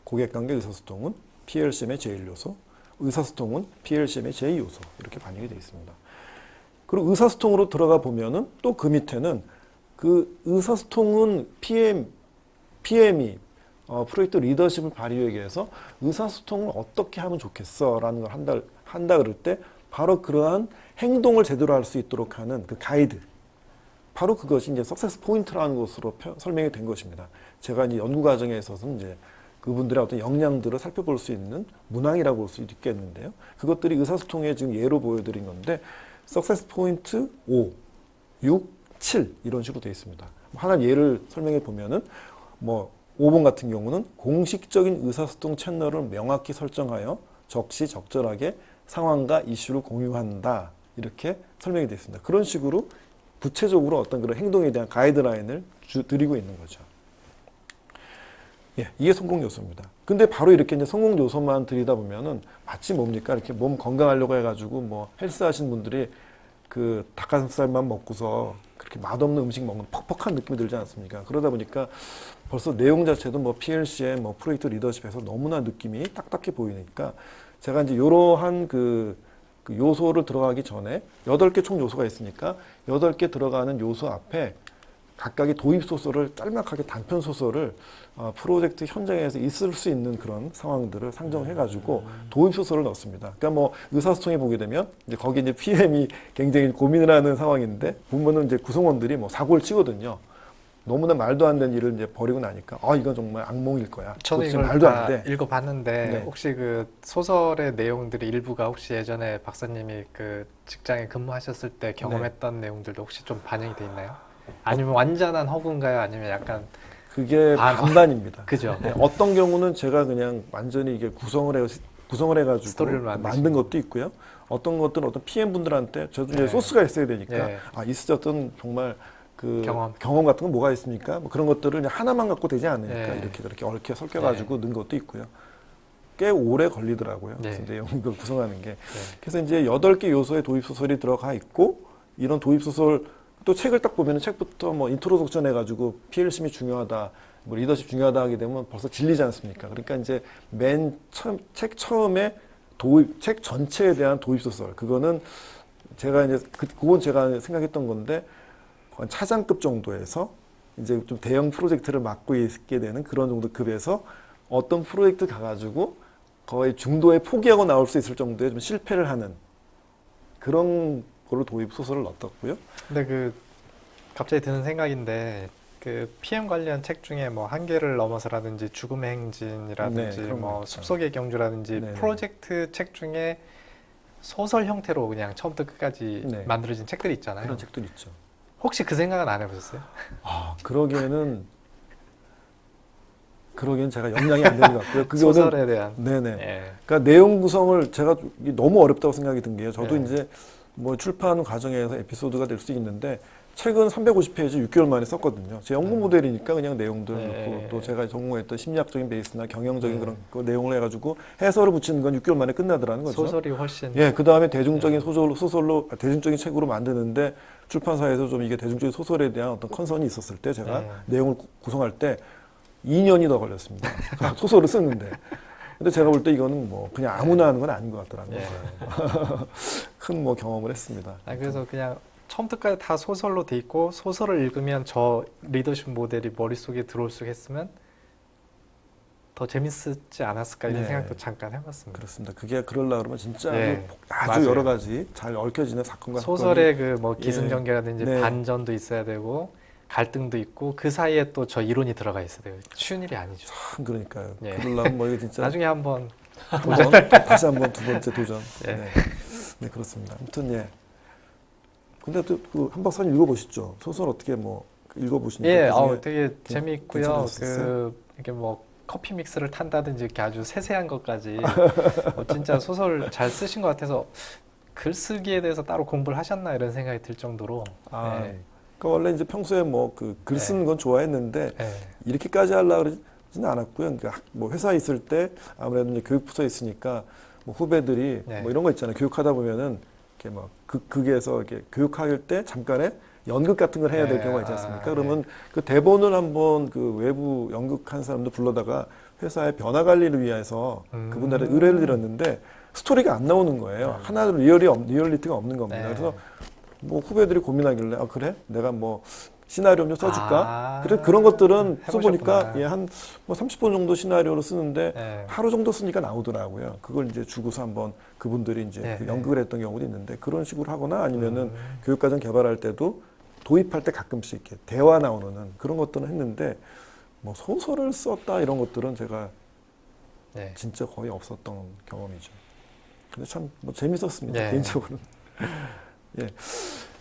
고객관계 의사소통은 PLCM의 제1요소, 의사소통은 PLCM의 제2요소 이렇게 반영이 되어 있습니다. 그리고 의사소통으로 들어가 보면은 또 그 밑에는 그 의사소통은 PM이 프로젝트 리더십을 발휘하기 위해서 의사소통을 어떻게 하면 좋겠어라는 걸 한다 그럴 때 바로 그러한 행동을 제대로 할 수 있도록 하는 그 가이드. 바로 그것이 이제 석세스 포인트라는 것으로 설명이 된 것입니다. 제가 이제 연구 과정에 있어서는 이제 그분들의 어떤 역량들을 살펴볼 수 있는 문항이라고 볼 수 있겠는데요. 그것들이 의사소통에 지금 예로 보여드린 건데, 석세스 포인트 5, 6, 7 이런 식으로 되어 있습니다. 하나 예를 설명해 보면은 뭐 5번 같은 경우는 공식적인 의사소통 채널을 명확히 설정하여 적시적절하게 상황과 이슈를 공유한다. 이렇게 설명이 되어 있습니다. 그런 식으로 구체적으로 어떤 그런 행동에 대한 가이드라인을 드리고 있는 거죠. 예, 이게 성공 요소입니다. 근데 바로 이렇게 이제 성공 요소만 들이다 보면은 마치 뭡니까? 이렇게 몸 건강하려고 해가지고 뭐 헬스 하신 분들이 그 닭가슴살만 먹고서 그렇게 맛없는 음식 먹는 퍽퍽한 느낌이 들지 않습니까? 그러다 보니까 벌써 내용 자체도 뭐 PLC의 뭐 프로젝트 리더십에서 너무나 느낌이 딱딱해 보이니까 제가 이제 이러한 그 요소를 들어가기 전에 8개 총 요소가 있으니까 8개 들어가는 요소 앞에 각각의 도입 소설을 짤막하게 단편 소설을 프로젝트 현장에서 있을 수 있는 그런 상황들을 상정해가지고 도입 소설을 넣습니다. 그러니까 뭐 의사소통해 보게 되면 이제 거기 이제 PM이 굉장히 고민을 하는 상황인데 보면은 이제 구성원들이 뭐 사고를 치거든요. 너무나 말도 안 되는 일을 이제 벌이고 나니까 이건 정말 악몽일 거야. 저는 도대체 이걸 말도 안 다 돼. 읽어봤는데 네. 혹시 그 소설의 내용들이 일부가 혹시 예전에 박사님이 그 직장에 근무하셨을 때 경험했던 내용들도 혹시 좀 반영이 돼 있나요? 아니면 완전한 허구인가요? 아니면 약간 그게 반반입니다. 그죠? 네, 어떤 경우는 제가 그냥 완전히 이게 구성을 해가지고 스토리를 만든 것도 있고요. 어떤 것들은 어떤 PM 분들한테 저도 이제 네. 소스가 있어야 되니까 네. 있었던 정말 그 경험 같은 건 뭐가 있습니까? 뭐 그런 것들을 그냥 하나만 갖고 되지 않으니까 네. 이렇게 저렇게 얽혀 섞여가지고 넣은 것도 있고요. 꽤 오래 걸리더라고요. 네. 그래서 내용을 구성하는 게. 그래서 이제 8개 요소의 도입 소설이 들어가 있고 이런 도입 소설 또 책을 딱 보면은 책부터 뭐 인트로덕션 해가지고 PLC이 중요하다, 뭐 리더십 중요하다 하게 되면 벌써 질리지 않습니까? 그러니까 이제 맨 처음 책 처음에 책 전체에 대한 도입 소설 그거는 제가 이제 그건 제가 생각했던 건데 차장급 정도에서 이제 좀 대형 프로젝트를 맡고 있게 되는 그런 정도 급에서 어떤 프로젝트 가가지고 거의 중도에 포기하고 나올 수 있을 정도의 좀 실패를 하는 그런 걸로 도입 소설을 넣었고요. 근데 그 갑자기 드는 생각인데 그 PM 관련 책 중에 뭐 한계를 넘어서라든지 죽음의 행진이라든지 네, 뭐 그런 숲속의 경주라든지 네, 네. 프로젝트 책 중에 소설 형태로 그냥 처음부터 끝까지 네. 만들어진 책들이 있잖아요. 그런 책들 있죠. 혹시 그 생각은 안 해보셨어요? 그러기에는 제가 역량이 안 되는 것 같고요. 그거는 소설에 대한. 네네. 예. 그러니까 내용 구성을 제가 너무 어렵다고 생각이 든 게요. 저도 네. 이제 뭐 출판 과정에서 에피소드가 될 수 있는데 책은 350페이지 6개월 만에 썼거든요. 제 연구 모델이니까 그냥 내용들 네. 넣고 또 제가 전공했던 심리학적인 베이스나 경영적인 그런 그 내용을 해가지고 해설을 붙이는 건 6개월 만에 끝나더라는 거죠. 소설이 훨씬 예, 그 다음에 대중적인 소설로 대중적인 책으로 만드는데 출판사에서 좀 이게 대중적인 소설에 대한 어떤 컨선이 있었을 때 제가 네. 내용을 구성할 때 2년이 더 걸렸습니다. 소설을 쓰는데. 근데 제가 볼 때 이거는 뭐 그냥 아무나 하는 건 아닌 것 같더라고요. 예. 큰 뭐 경험을 했습니다. 그래서 그냥 처음부터까지 다 소설로 돼 있고 소설을 읽으면 저 리더십 모델이 머릿속에 들어올 수 있으면 더 재밌지 않았을까 이런 네. 생각도 잠깐 해봤습니다. 그렇습니다. 그게 그러려고 그러면 진짜 네, 아주 맞아요. 여러 가지 잘 얽혀지는 사건과 소설의 그 뭐 예. 기승전결이라든지 네. 반전도 있어야 되고 갈등도 있고 그 사이에 또 저 이론이 들어가 있어야 돼요. 쉬운 일이 아니죠. 참 그러니까요. 예. 그러려면 뭐 이게 진짜 나중에 한번 다시 한번 두 번째 도전. 예. 네. 네, 그렇습니다. 아무튼 예. 근데 또 그 한 박사님 읽어보시죠. 소설 어떻게 뭐 읽어보시니까 예, 그중에 되게 재미있고요. 괜찮으셨어요? 이게 뭐 커피 믹스를 탄다든지 이렇게 아주 세세한 것까지 진짜 소설 잘 쓰신 것 같아서 글쓰기에 대해서 따로 공부를 하셨나 이런 생각이 들 정도로 아, 예. 그 원래 이제 평소에 뭐 그 글 쓰는 건 좋아했는데 예. 이렇게까지 하려고 그러지는 않았고요. 그러니까 뭐 회사에 있을 때 아무래도 이제 교육부서에 있으니까 뭐 후배들이 네. 뭐 이런 거 있잖아요. 교육하다 보면은 이렇게 막 극에서 이렇게 교육할 때 잠깐의 연극 같은 걸 해야 될 네. 경우가 있지 않습니까? 아, 그러면 그 대본을 한번 그 외부 연극한 사람도 불러다가 회사의 변화 관리를 위해서 그분들한테 의뢰를 드렸는데 스토리가 안 나오는 거예요. 하나도 리얼리티가 없는 겁니다. 네. 그래서 뭐 후배들이 고민하길래 아 그래? 내가 뭐 시나리오 좀 써줄까? 아, 그래 그런 것들은 써보니까 해보셨구나. 예, 한 뭐 30분 정도 시나리오를 쓰는데 예. 하루 정도 쓰니까 나오더라고요. 그걸 이제 주고서 한번 그분들이 이제 네, 그 네. 연극을 했던 경우도 있는데 그런 식으로 하거나 아니면은 교육과정 개발할 때도 도입할 때 가끔씩 이렇게 대화 나오는 그런 것들은 했는데 뭐 소설을 썼다 이런 것들은 제가 네. 진짜 거의 없었던 경험이죠. 근데 참 뭐 재밌었습니다. 네. 개인적으로는. 예.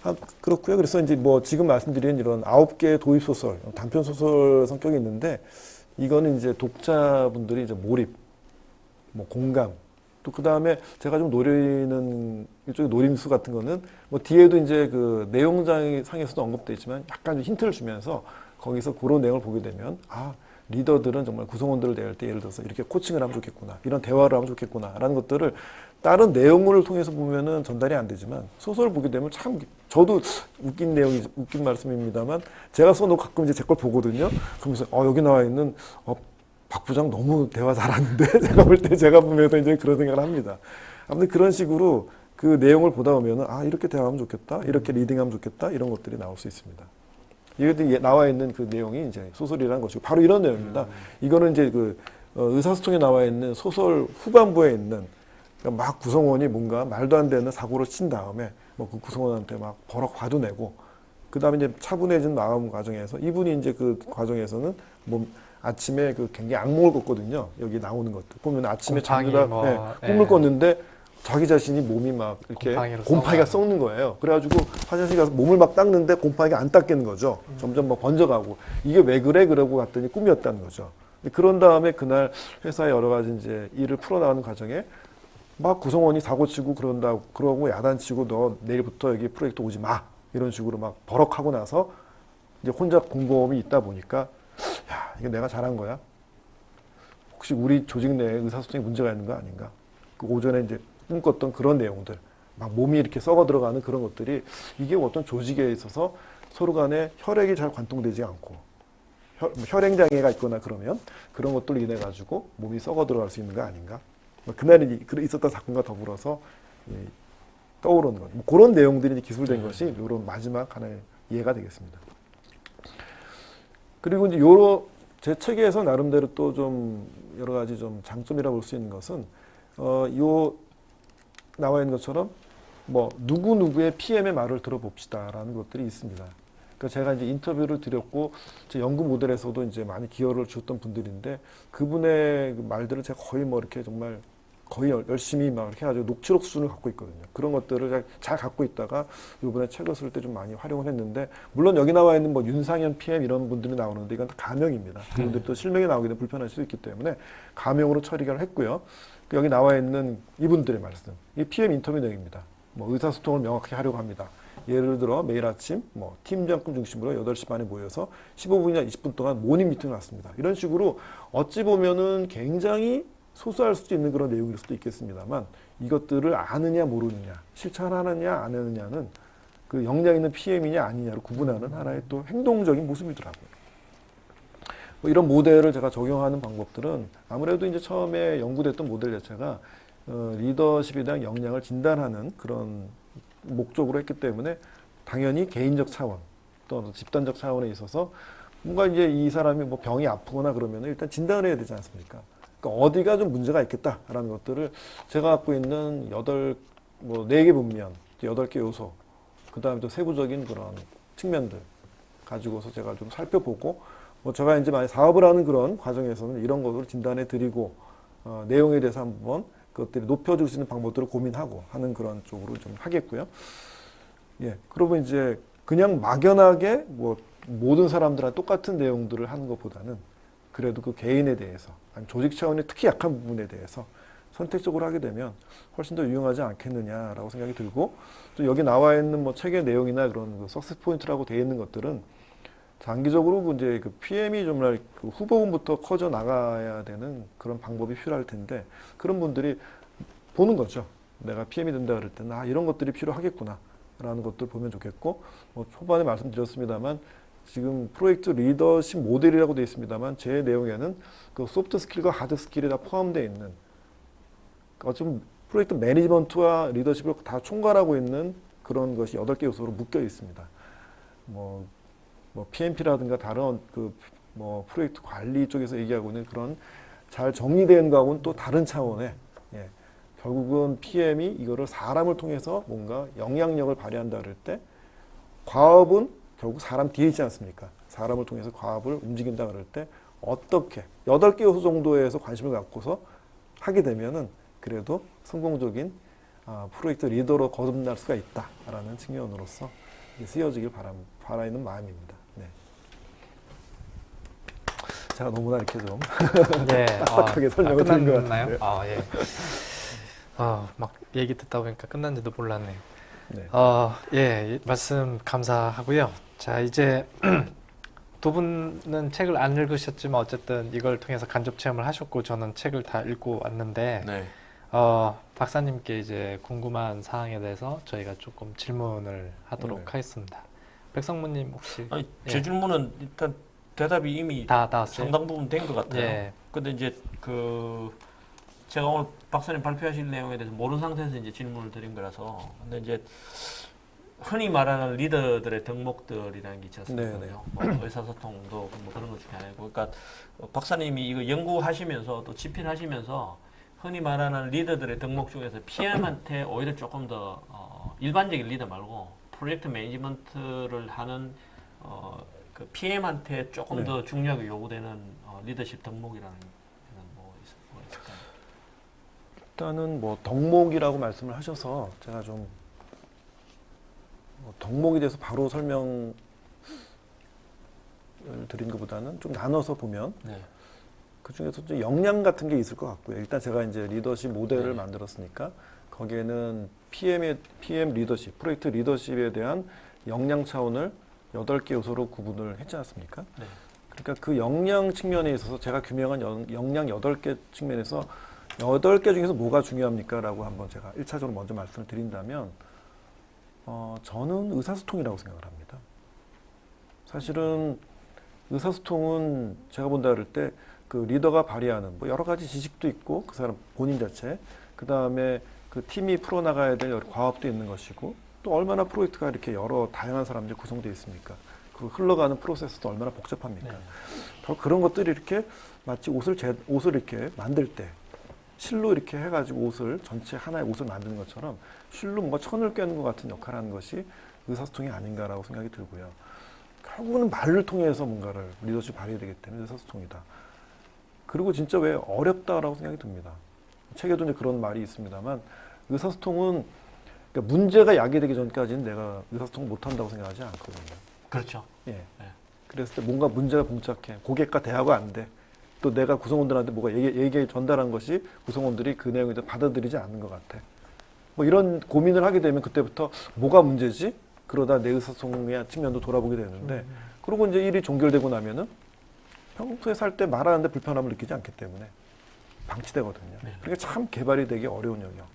아, 그렇고요. 그래서 이제 뭐 지금 말씀드린 이런 9개의 도입 소설, 단편 소설 성격이 있는데 이거는 이제 독자분들이 이제 몰입, 뭐 공감, 또 그 다음에 제가 좀 노리는 일종의 노림수 같은 거는 뭐 뒤에도 이제 그 내용상에서도 언급되어 있지만 약간 좀 힌트를 주면서 거기서 그런 내용을 보게 되면 아, 리더들은 정말 구성원들을 대할 때 예를 들어서 이렇게 코칭을 하면 좋겠구나, 이런 대화를 하면 좋겠구나, 라는 것들을 다른 내용물을 통해서 보면은 전달이 안 되지만 소설을 보게 되면 참 저도 웃긴 말씀입니다만 제가 써놓고 가끔 이제 제 걸 보거든요. 그러면서 여기 나와 있는 박 부장 너무 대화 잘하는데 제가 볼 때 제가 보면서 이제 그런 생각을 합니다. 아무튼 그런 식으로 그 내용을 보다 보면은 아 이렇게 대화하면 좋겠다, 이렇게 리딩하면 좋겠다 이런 것들이 나올 수 있습니다. 이게 나와 있는 그 내용이 이제 소설이라는 것이고 바로 이런 내용입니다. 이거는 이제 그 의사소통에 나와 있는 소설 후반부에 있는 그러니까 막 구성원이 뭔가 말도 안 되는 사고를 친 다음에 뭐 그 구성원한테 막 버럭 화도 내고 그 다음에 이제 차분해진 마음 과정에서 이분이 이제 그 과정에서는 뭐 아침에 그 굉장히 악몽을 꿨거든요. 여기 나오는 것들 보면 아침에 곰팡이 자기가 뭐, 꿈을 예. 꿨는데 자기 자신이 몸이 막 이렇게 곰팡이로 곰팡이가 썩어요. 썩는 거예요. 그래가지고 화장실 가서 몸을 막 닦는데 곰팡이가 안 닦이는 거죠. 점점 막 번져가고 이게 왜 그래? 그러고 갔더니 꿈이었다는 거죠. 그런 다음에 그날 회사에 여러 가지 이제 일을 풀어나가는 과정에 막 구성원이 사고치고 그러고 야단치고 너 내일부터 여기 프로젝트 오지 마 이런 식으로 막 버럭하고 나서 이제 혼자 공범이 있다 보니까 야 이거 내가 잘한 거야? 혹시 우리 조직 내에 의사소통에 문제가 있는 거 아닌가? 그 오전에 이제 꿈꿨던 그런 내용들, 막 몸이 이렇게 썩어 들어가는 그런 것들이 이게 어떤 조직에 있어서 서로 간에 혈액이 잘 관통되지 않고 혈행 장애가 있거나 그러면 그런 것들로 인해 가지고 몸이 썩어 들어갈 수 있는 거 아닌가? 그날이 있었던 사건과 더불어서 떠오르는 것. 뭐 그런 내용들이 기술된 것이 이런 마지막 하나의 이해가 되겠습니다. 그리고 이제 제 책에서 나름대로 또 좀 여러 가지 좀 장점이라고 볼 수 있는 것은 요 나와 있는 것처럼 뭐 누구누구의 PM의 말을 들어봅시다라는 것들이 있습니다. 그러니까 제가 이제 인터뷰를 드렸고 제 연구 모델에서도 이제 많이 기여를 주셨던 분들인데 그분의 그 말들을 제가 거의 뭐 이렇게 정말 거의 열심히 막 이렇게 해가지고 녹취록 수준을 갖고 있거든요. 그런 것들을 잘 갖고 있다가 이번에 책을 쓸 때 좀 많이 활용을 했는데 물론 여기 나와 있는 뭐 윤상현 PM 이런 분들이 나오는데 이건 가명입니다. 그분들이 또 실명이 나오게 되면 불편할 수도 있기 때문에 가명으로 처리를 했고요. 여기 나와 있는 이분들의 말씀, 이 PM 인터뷰 내용입니다. 뭐 의사소통을 명확히 하려고 합니다. 예를 들어 매일 아침 뭐 팀장급 중심으로 8시 반에 모여서 15분이나 20분 동안 모닝 미팅을 갖습니다. 이런 식으로 어찌 보면은 굉장히 소소할 수도 있는 그런 내용일 수도 있겠습니다만 이것들을 아느냐 모르느냐, 실천하느냐 안 하느냐는 그 역량 있는 PM이냐 아니냐를 구분하는 하나의 또 행동적인 모습이더라고요. 뭐 이런 모델을 제가 적용하는 방법들은 아무래도 이제 처음에 연구됐던 모델 자체가 리더십에 대한 역량을 진단하는 그런 목적으로 했기 때문에 당연히 개인적 차원 또 집단적 차원에 있어서 뭔가 이제 이 사람이 뭐 병이 아프거나 그러면 일단 진단을 해야 되지 않습니까? 그러니까 어디가 좀 문제가 있겠다라는 것들을 제가 갖고 있는 4개 분면, 8개 요소, 그 다음에 또 세부적인 그런 측면들 가지고서 제가 좀 살펴보고 뭐 제가 이제 만약 사업을 하는 그런 과정에서는 이런 것을 진단해 드리고 내용에 대해서 한번 그것들이 높여줄 수 있는 방법들을 고민하고 하는 그런 쪽으로 좀 하겠고요. 예, 그러면 이제 그냥 막연하게 뭐 모든 사람들한테 똑같은 내용들을 하는 것보다는 그래도 그 개인에 대해서 아니면 조직 차원의 특히 약한 부분에 대해서 선택적으로 하게 되면 훨씬 더 유용하지 않겠느냐라고 생각이 들고 또 여기 나와 있는 뭐 책의 내용이나 그런 그 석세스 포인트라고 되어 있는 것들은 장기적으로 이제 그 PM이 정말 그 후보군부터 커져 나가야 되는 그런 방법이 필요할 텐데 그런 분들이 보는 거죠. 내가 PM이 된다 그럴 때는 아 이런 것들이 필요하겠구나 라는 것들 보면 좋겠고 뭐 초반에 말씀드렸습니다만 지금 프로젝트 리더십 모델이라고 되어 있습니다만 제 내용에는 그 소프트 스킬과 하드 스킬이 다 포함되어 있는 어쩌면 프로젝트 매니지먼트와 리더십을 다 총괄하고 있는 그런 것이 8개 요소로 묶여 있습니다. 뭐 PMP라든가 다른 뭐 프로젝트 관리 쪽에서 얘기하고 있는 그런 잘 정리된 거하고는 또 다른 차원의 예, 결국은 PM이 이거를 사람을 통해서 뭔가 영향력을 발휘한다 그럴 때 과업은 결국 사람 뒤에 있지 않습니까? 사람을 통해서 과업을 움직인다 그럴 때 어떻게 8개 요소 정도에서 관심을 갖고서 하게 되면은 그래도 성공적인 프로젝트 리더로 거듭날 수가 있다라는 측면으로서 쓰여지길 바라는 마음입니다. 네. 제가 너무나 이렇게 좀 예, 딱딱하게 설명을 드린 것 끝났나요? 같아요. 예. 막 얘기 듣다 보니까 끝난지도 몰랐네요. 네. 예, 말씀 감사하고요. 자, 이제 두 분은 책을 안 읽으셨지만 어쨌든 이걸 통해서 간접 체험을 하셨고 저는 책을 다 읽고 왔는데 네. 박사님께 이제 궁금한 사항에 대해서 저희가 조금 질문을 하도록 네. 하겠습니다. 백성무님 혹시 아니, 예. 제 질문은 일단 대답이 이미 다 나왔어요? 상당 부분 된 것 같아요. 예. 근데 이제 제가 오늘 박사님 발표하신 내용에 대해서 모르는 상태에서 이제 질문을 드린 거라서 근데 이제 흔히 말하는 리더들의 덕목들이라는 게 있지 않습니까? 네, 네. 뭐 의사소통도 뭐 그런 것 중에 하나고, 그러니까 박사님이 이거 연구하시면서 또 집필하시면서 흔히 말하는 리더들의 덕목 중에서 PM한테 오히려 조금 더 일반적인 리더 말고 프로젝트 매니지먼트를 하는 그 PM한테 조금 네. 더 중요하게 요구되는 리더십 덕목이라는 뭐 있을까요? 일단은 뭐 덕목이라고 말씀을 하셔서 제가 좀 덕목에 대해서 바로 설명을 드린 것보다는 좀 나눠서 보면 네. 그 중에서 이제 역량 같은 게 있을 것 같고요. 일단 제가 이제 리더십 모델을 네. 만들었으니까 거기에는 PM 리더십, 프로젝트 리더십에 대한 역량 차원을 8개 요소로 구분을 했지 않습니까? 네. 그러니까 그 역량 측면에 있어서 제가 규명한 역량 8개 측면에서 8개 중에서 뭐가 중요합니까? 라고 한번 제가 1차적으로 먼저 말씀을 드린다면 저는 의사소통이라고 생각을 합니다. 사실은 의사소통은 제가 본다 그럴 때 그 리더가 발휘하는 뭐 여러 가지 지식도 있고 그 사람 본인 자체 그 다음에 그 팀이 풀어나가야 될 여러 과업도 있는 것이고 또 얼마나 프로젝트가 이렇게 여러 다양한 사람들이 구성되어 있습니까? 그 흘러가는 프로세스도 얼마나 복잡합니까? 네. 바로 그런 것들이 이렇게 마치 옷을 이렇게 만들 때 실로 이렇게 해가지고 옷을 전체 하나의 옷을 만드는 것처럼 실로 뭔가 천을 꿰는 것 같은 역할을 하는 것이 의사소통이 아닌가라고 생각이 들고요. 결국은 말을 통해서 뭔가를 리더십 발휘해야 되기 때문에 의사소통이다. 그리고 진짜 왜 어렵다라고 생각이 듭니다. 책에도 이제 그런 말이 있습니다만 의사소통은 그러니까 문제가 야기되기 전까지는 내가 의사소통을 못한다고 생각하지 않거든요. 그렇죠. 예. 네. 그랬을 때 뭔가 문제가 봉착해. 고객과 대화가 안 돼. 또 내가 구성원들한테 뭐가 얘기 전달한 것이 구성원들이 그 내용에 대해 받아들이지 않는 것 같아. 뭐 이런 고민을 하게 되면 그때부터 뭐가 문제지? 그러다 내 의사소통의 측면도 돌아보게 되는데 그리고 이제 일이 종결되고 나면은 평소에 살 때 말하는데 불편함을 느끼지 않기 때문에 방치되거든요. 네. 그러니까 참 개발이 되기 어려운 영역.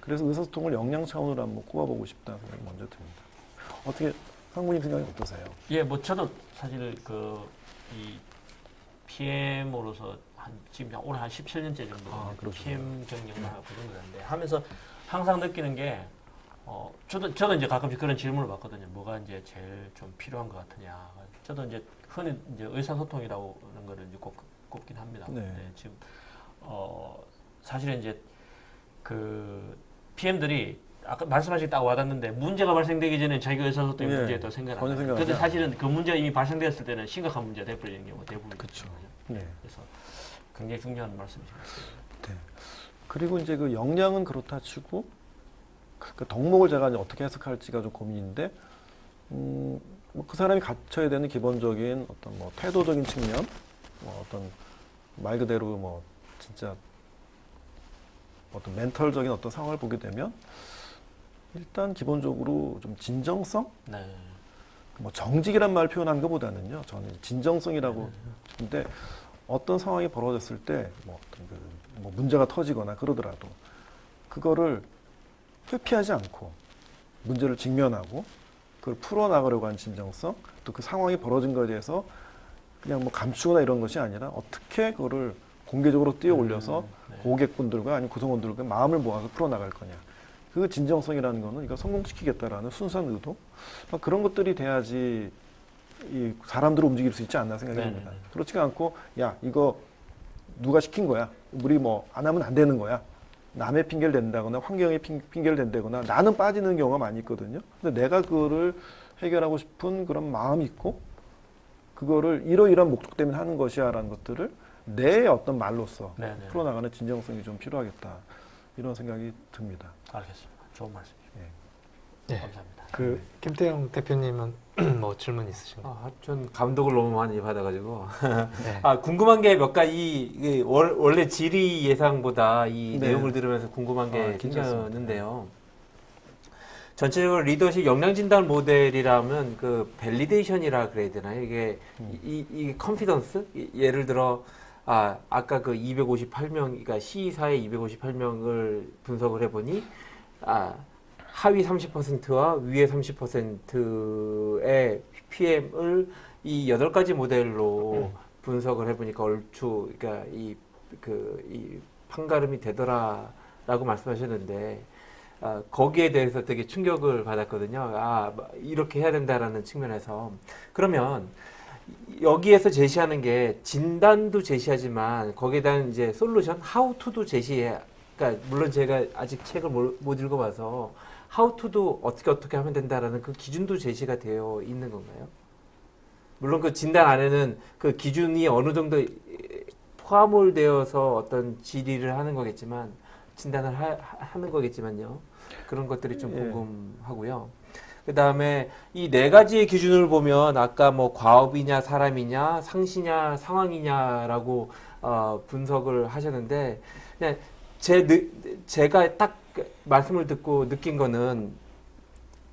그래서 의사소통을 역량 차원으로 한번 꼽아보고 싶다는 생각이 먼저 듭니다. 어떻게 상무님 생각이 어떠세요? 예, 뭐 저도 사실 이 PM으로서 지금 올해 한 17년째 정도 그렇군요. PM 경영을 하고 그 정도 되는데 하면서 항상 느끼는 게 저도 이제 가끔씩 그런 질문을 받거든요. 뭐가 이제 제일 좀 필요한 것 같으냐. 저도 이제 흔히 이제 의사소통이라고 하는 거를 이제 꼽긴 합니다. 네. 네, 지금 사실은 이제 그 PM들이 아까 말씀하신 게 딱 와닿는데 문제가 발생되기 전에 자기가 의사소통의 예, 문제에 더 생각 안 전혀 해요. 생각 안 근데 해요. 사실은 그 문제가 이미 발생되었을 때는 심각한 문제가 돼버리는 경우가 대부분이죠. 그쵸. 네. 그래서 굉장히 중요한 말씀이신 것 같습니다. 네. 그리고 이제 그 역량은 그렇다 치고 그 덕목을 제가 이제 어떻게 해석할지가 좀 고민인데 뭐그 사람이 갖춰야 되는 기본적인 어떤 뭐 태도적인 측면, 뭐 어떤 말 그대로 뭐 진짜 어떤 멘털적인 어떤 상황을 보게 되면 일단 기본적으로 좀 진정성, 네. 뭐 정직이란 말을 표현한 것보다는요, 저는 진정성이라고. 근데 어떤 상황이 벌어졌을 때 뭐 어떤 뭐 문제가 터지거나 그러더라도 그거를 회피하지 않고 문제를 직면하고 그걸 풀어나가려고 하는 진정성, 또 그 상황이 벌어진 것에 대해서 그냥 뭐 감추거나 이런 것이 아니라 어떻게 그거를 공개적으로 뛰어 올려서 네. 고객분들과 아니면 구성원들과 마음을 모아서 풀어나갈 거냐. 그 진정성이라는 거는 이거 성공시키겠다라는 순수한 의도, 그런 것들이 돼야지 이 사람들을 움직일 수 있지 않나 생각이 듭니다. 네네네. 그렇지가 않고 야 이거 누가 시킨 거야, 우리 뭐 안 하면 안 되는 거야, 남의 핑계를 댄다거나 환경의 핑계를 댄다거나 나는 빠지는 경우가 많이 있거든요. 근데 내가 그거를 해결하고 싶은 그런 마음이 있고 그거를 이러이러한 목적 때문에 하는 것이야 라는 것들을 내 어떤 말로써 네네. 풀어나가는 진정성이 좀 필요하겠다, 이런 생각이 듭니다. 알겠습니다. 좋은 말씀이죠. 네. 감사합니다. 그 김태형 대표님은 뭐 질문 있으신가요? 전 감독을 너무 많이 받아가지고 네. 궁금한 게 몇 가지 이게 원래 질의 예상보다 이 네. 내용을 들으면서 궁금한 게 괜찮습니다. 생겼는데요. 전체적으로 리더십 역량 진단 모델이라면 그 밸리데이션이라 그래야 되나요? 이게 이 컨피던스, 예를 들어 아까 그 258명, 그러니까 C사의 258명을 분석을 해보니 하위 30%와 위에 30%의 PM을 이 8가지 모델로 분석을 해보니까 얼추 그러니까 이 판가름이 되더라라고 말씀하셨는데 거기에 대해서 되게 충격을 받았거든요. 이렇게 해야 된다라는 측면에서. 그러면 여기에서 제시하는 게 진단도 제시하지만 거기에 대한 이제 솔루션, how to도 제시해. 그러니까 물론 제가 아직 책을 못 읽어봐서 how to도 어떻게 하면 된다라는 그 기준도 제시가 되어 있는 건가요? 물론 그 진단 안에는 그 기준이 어느 정도 포함을 되어서 어떤 질의를 하는 거겠지만 진단을 하는 거겠지만요. 그런 것들이 좀 예. 궁금하고요. 그 다음에 이 4가지의 기준을 보면 아까 뭐 과업이냐 사람이냐 상시냐 상황이냐라고 분석을 하셨는데 그냥 제가 딱 말씀을 듣고 느낀 거는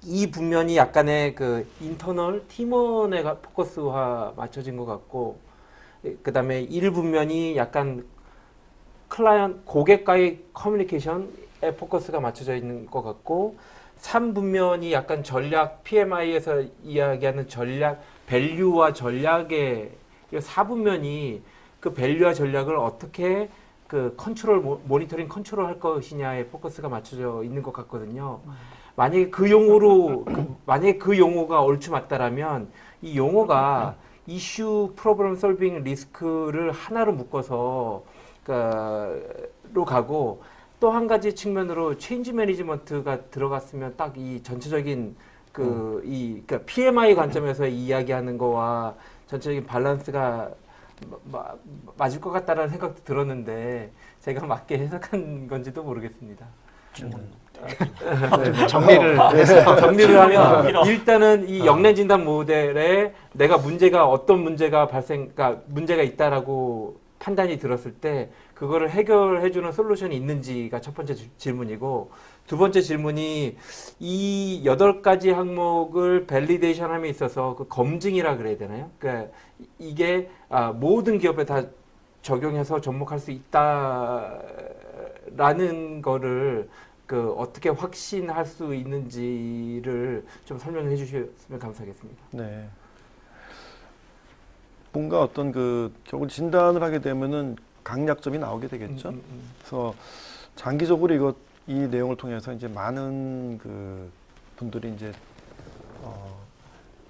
이 분면이 약간의 그 인터널 팀원의 포커스화 맞춰진 것 같고 그 다음에 1분면이 약간 고객과의 커뮤니케이션에 포커스가 맞춰져 있는 것 같고 3분면이 약간 전략, PMI에서 이야기하는 전략, 밸류와 전략의 4분면이 그 밸류와 전략을 어떻게 그 모니터링 컨트롤 할 것이냐에 포커스가 맞춰져 있는 것 같거든요. 만약에 그 용어가 얼추 맞다라면 이 용어가 이슈, 프로블럼 솔빙, 리스크를 하나로 묶어서 로 가고 또 한 가지 측면으로 체인지 매니지먼트가 들어갔으면 딱 이 전체적인 그러니까 PMI 관점에서 이야기하는 거와 전체적인 밸런스가 맞을 것 같다라는 생각도 들었는데 제가 맞게 해석한 건지도 모르겠습니다. 정리를 정리를 하면 일단은 이 역량 진단 모델에 내가 어떤 문제가 문제가 있다라고 판단이 들었을 때 그거를 해결해주는 솔루션이 있는지가 첫 번째 질문이고, 두 번째 질문이 이 8가지 항목을 밸리데이션함에 있어서 그 검증이라 그래야 되나요? 그러니까 이게 모든 기업에 다 적용해서 접목할 수 있다라는 거를 그 어떻게 확신할 수 있는지를 좀 설명해 주셨으면 감사하겠습니다. 네. 뭔가 어떤 결국 진단을 하게 되면은 강약점이 나오게 되겠죠. 그래서 장기적으로 이 내용을 통해서 이제 많은 분들이 이제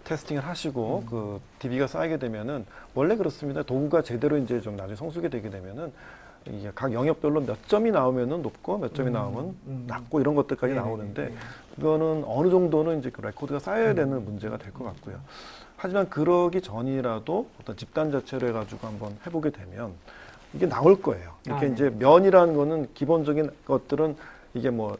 테스팅을 하시고 DB가 쌓이게 되면은 원래 그렇습니다. 도구가 제대로 이제 좀 나중에 성숙이 되게 되면은 이게 각 영역별로 몇 점이 나오면은 높고 몇 점이 나오면 낮고 이런 것들까지 나오는데 그거는 어느 정도는 이제 그 레코드가 쌓여야 되는 문제가 될 것 같고요. 하지만 그러기 전이라도 어떤 집단 자체를 해가지고 한번 해보게 되면 이게 나올 거예요. 이렇게 이제 면이라는 거는 기본적인 것들은 이게 뭐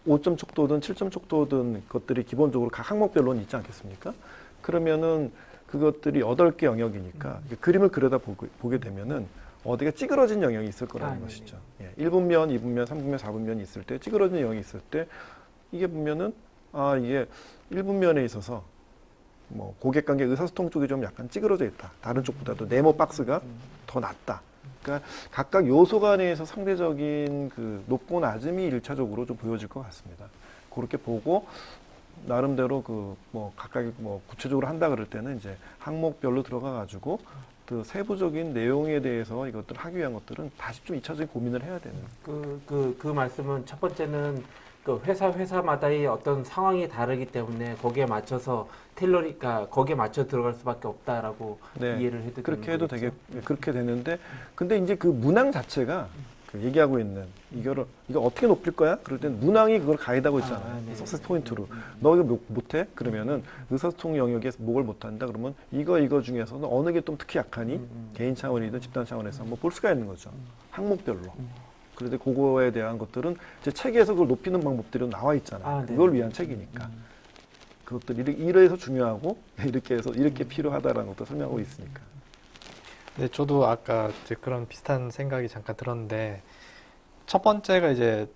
5점 촉도든 7점 촉도든 것들이 기본적으로 각 항목별로는 있지 않겠습니까? 그러면은 그것들이 8개 영역이니까 그림을 그려다 보게 되면은 어디가 찌그러진 영역이 있을 거라는 것이죠. 예, 1분면, 2분면, 3분면, 4분면이 있을 때 찌그러진 영역이 있을 때 이게 보면은 이게 1분면에 있어서 뭐 고객관계 의사소통 쪽이 좀 약간 찌그러져 있다. 다른 쪽보다도 네모 박스가 더 낮다. 그러니까 각각 요소 간에서 상대적인 높고 낮음이 1차적으로 좀 보여질 것 같습니다. 그렇게 보고 나름대로 각각이 구체적으로 한다 그럴 때는 이제 항목별로 들어가 가지고 그 세부적인 내용에 대해서 이것들 하기 위한 것들은 다시 좀 2차적인 고민을 해야 되는. 그 말씀은 첫 번째는 그 회사마다의 어떤 상황이 다르기 때문에 거기에 맞춰서 테일러니까 거기에 맞춰 들어갈 수밖에 없다라고 이해를 해도 그렇게 해도 그렇게 되는데 근데 이제 그 문항 자체가 얘기하고 있는 이거 어떻게 높일 거야? 그럴 땐 문항이 그걸 가이드하고 있잖아요. 석세스 포인트로. 너 이거 못해? 그러면은 의사소통 영역에서 뭐를 못한다? 그러면 이거 중에서는 어느 게 좀 특히 약하니? 개인 차원이든 집단 차원에서 한번 볼 수가 있는 거죠. 항목별로. 그런데 그거에 대한 것들은 이제 책에서 그걸 높이는 방법들이 나와 있잖아요. 그걸 위한 책이니까. 그것들이 이래서 중요하고 이렇게 해서 이렇게 필요하다라는 것도 설명하고 있으니까. 네, 저도 아까 이제 그런 비슷한 생각이 잠깐 들었는데 첫 번째가 이제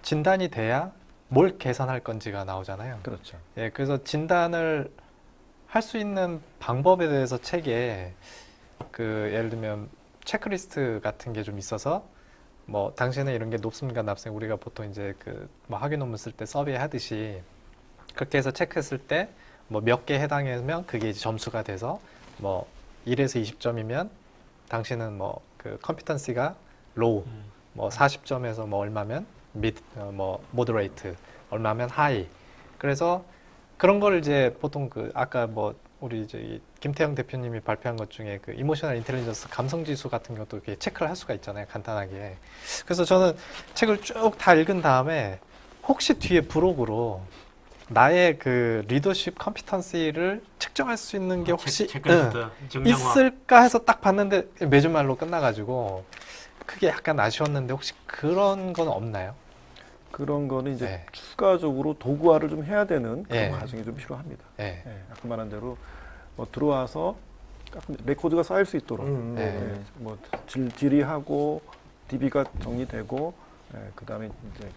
진단이 돼야 뭘 개선할 건지가 나오잖아요. 그렇죠. 예, 그래서 진단을 할 수 있는 방법에 대해서 책에 예를 들면 체크리스트 같은 게 좀 있어서 뭐 당신은 이런 게 높습니까, 낮습니까? 우리가 보통 이제 뭐 학위 논문 쓸 때 서베이 하듯이 그렇게 해서 체크했을 때 뭐 몇 개 해당하면 그게 이제 점수가 돼서 뭐 1에서 20점이면 당신은 뭐 컴피턴시가 로우, 뭐 40점에서 뭐 얼마면 미드, 뭐 모더레이트, 얼마면 하이. 그래서 그런 걸 이제 보통 아까 뭐 우리 이제 김태형 대표님이 발표한 것 중에 이모셔널 인텔리전스 감성 지수 같은 것도 이렇게 체크를 할 수가 있잖아요, 간단하게. 그래서 저는 책을 쭉 다 읽은 다음에 혹시 뒤에 부록으로 나의 리더십 컴피턴시를 측정할 수 있는 게 혹시 있을까 해서 딱 봤는데 매주말로 끝나가지고 그게 약간 아쉬웠는데 혹시 그런 건 없나요? 그런 거는 이제 추가적으로 도구화를 좀 해야 되는 그런 과정이 좀 필요합니다. 아까 말한 대로 들어와서 레코드가 쌓일 수 있도록 뭐 질의하고 DB가 정리되고 그다음에 이제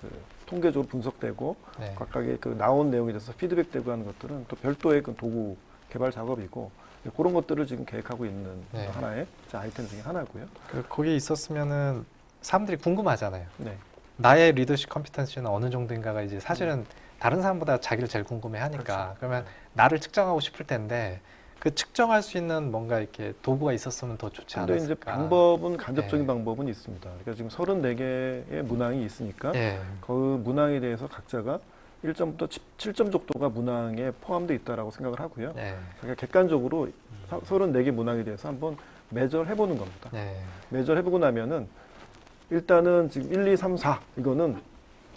통계적으로 분석되고 각각의 나온 내용에 대해서 피드백되고 하는 것들은 또 별도의 도구 개발 작업이고 그런 것들을 지금 계획하고 있는 하나의 아이템 중에 하나고요. 거기 있었으면은 사람들이 궁금하잖아요. 네. 나의 리더십 컴피턴시는 어느 정도인가가 이제 사실은 다른 사람보다 자기를 제일 궁금해하니까 그렇죠. 그러면 나를 측정하고 싶을 텐데 그 측정할 수 있는 뭔가 이렇게 도구가 있었으면 더 좋지 근데 않았을까. 이제 방법은 간접적인 방법은 있습니다. 그러니까 지금 34개의 문항이 있으니까 그 문항에 대해서 각자가 1점부터 7점 정도가 문항에 포함되어 있다라고 생각을 하고요. 그러니까 객관적으로 34개 문항에 대해서 한번 매저를 해보는 겁니다. 매저를 해보고 나면은 일단은 지금 1, 2, 3, 4 이거는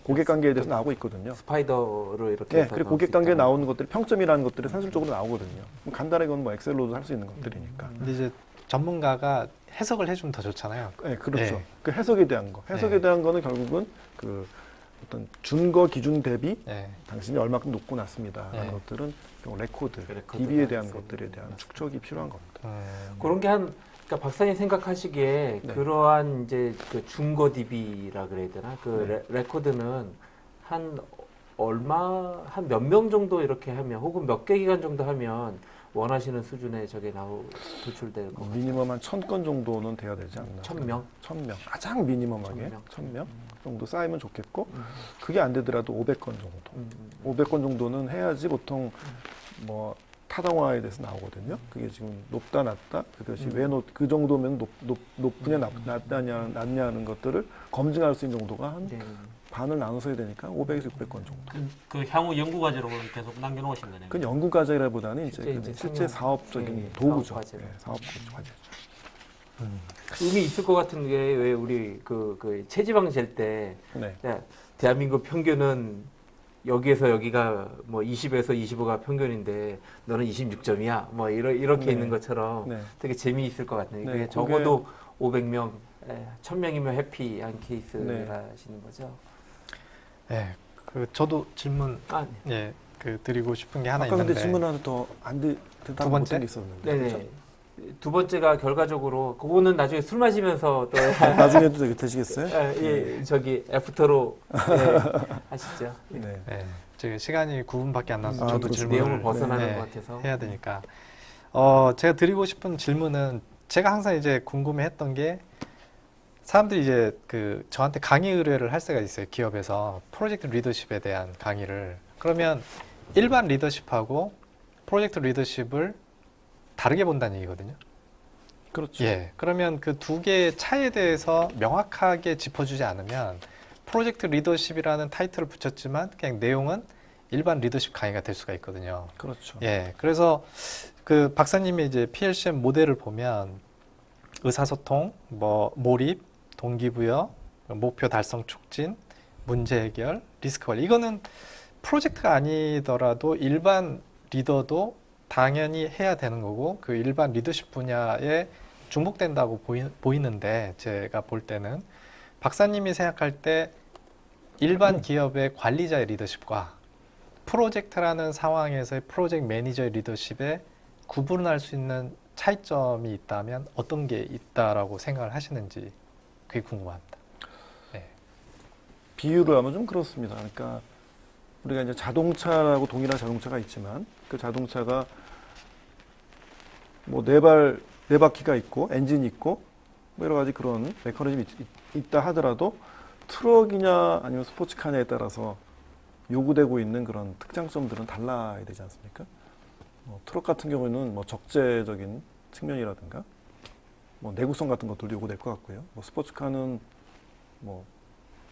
고객관계에 대해서 나오고 있거든요. 스파이더로 이렇게 해서 그리고 고객관계에 나오는 것들이 평점이라는 것들이 산술적으로 나오거든요. 간단하게 건 뭐 엑셀로도 할 수 있는 것들이니까. 근데 이제 전문가가 해석을 해주면 더 좋잖아요. 네, 그렇죠. 그 해석에 대한 거. 해석에 대한 거는 결국은 어떤 준거 기준 대비 당신이 얼마큼 높고 낮습니다. 라는 것들은 레코드, DB에 대한 것들에 대한 축적이 필요한 겁니다. 그런 게 그러니까 박사님 생각하시기에 네. 그러한 이제 그 중고 DB라 그래야 되나? 그 레코드는 한 얼마 한 몇 명 정도 이렇게 하면 혹은 몇 개 기간 정도 하면 원하시는 수준의 저게 도출될 것 같아요. 미니멈 한 1000건 정도는 돼야 되지 않나. 1000명? 1000명. 가장 미니멈하게 1000명. 1000명 정도 쌓이면 좋겠고, 그게 안 되더라도 500건 정도. 음. 500건 정도는 해야지 보통 뭐 타당화에 대해서 나오거든요. 그게 지금 높다 낮다, 그것이 왜 그 정도면 높으냐 낮냐 하는 것들을 검증할 수 있는 정도가 한 네. 반을 나눠서 해야 되니까 500에서 600건 정도. 그 향후 연구 과제로 계속 남겨놓으신 거네요. 그건 연구 과제라보다는 실제 이제 이제 실제 상용- 사업적인 네, 도구죠. 사업 과제로. 네, 사업 과제죠. 의미 있을 것 같은 게 왜 우리 그 체지방 잴 때 네. 대한민국 평균은 여기에서 여기가 뭐 20에서 25가 평균인데 너는 26점이야. 뭐 이렇게 네. 있는 것처럼 네. 되게 재미있을 것 같네요. 네, 그게 그게- 적어도 500명, 1000명이면 해피한 네. 케이스라시는 거죠. 예, 그 저도 질문 아, 예, 그 드리고 싶은 게 하나 아까 근데 있는데 질문 하나 더 대답 두 번째? 못한 게 있었는데. 네네. 그죠? 두 번째가 결과적으로 그거는 나중에 술 마시면서 또 나중에도 되시겠어요? 예, 저기 애프터로 예, 하시죠. 네. 예, 지금 시간이 9분밖에 안 나서 아, 저도 그렇죠. 질문을 내용을 벗어나는 네, 것 같아서 해야 되니까 제가 드리고 싶은 질문은 제가 항상 이제 궁금해했던 게 사람들이 이제 그 저한테 강의 의뢰를 할 때가 있어요. 기업에서 프로젝트 리더십에 대한 강의를. 그러면 일반 리더십하고 프로젝트 리더십을 다르게 본다는 얘기거든요. 그렇죠. 예. 그러면 그 두 개의 차이에 대해서 명확하게 짚어주지 않으면 프로젝트 리더십이라는 타이틀을 붙였지만 그냥 내용은 일반 리더십 강의가 될 수가 있거든요. 그렇죠. 예. 그래서 그 박사님의 이제 PLCM 모델을 보면 의사소통, 뭐 몰입, 동기부여, 목표 달성 촉진, 문제 해결, 리스크 관리. 이거는 프로젝트가 아니더라도 일반 리더도 당연히 해야 되는 거고 그 일반 리더십 분야에 중복된다고 보이는데 제가 볼 때는 박사님이 생각할 때 일반 기업의 관리자의 리더십과 프로젝트라는 상황에서의 프로젝트 매니저의 리더십에 구분할 수 있는 차이점이 있다면 어떤 게 있다라고 생각을 하시는지 그게 궁금합니다. 비유를 하면 좀 그렇습니다. 그러니까 우리가 이제 자동차라고 동일한 자동차가 있지만 그 자동차가 뭐 네 바퀴가 있고 엔진이 있고 뭐 여러 가지 그런 메커니즘이 있다 하더라도 트럭이냐 아니면 스포츠카냐에 따라서 요구되고 있는 그런 특장점들은 달라야 되지 않습니까? 트럭 같은 경우에는 뭐 적재적인 측면이라든가 뭐 내구성 같은 것들도 요구될 것 같고요. 뭐 스포츠카는 뭐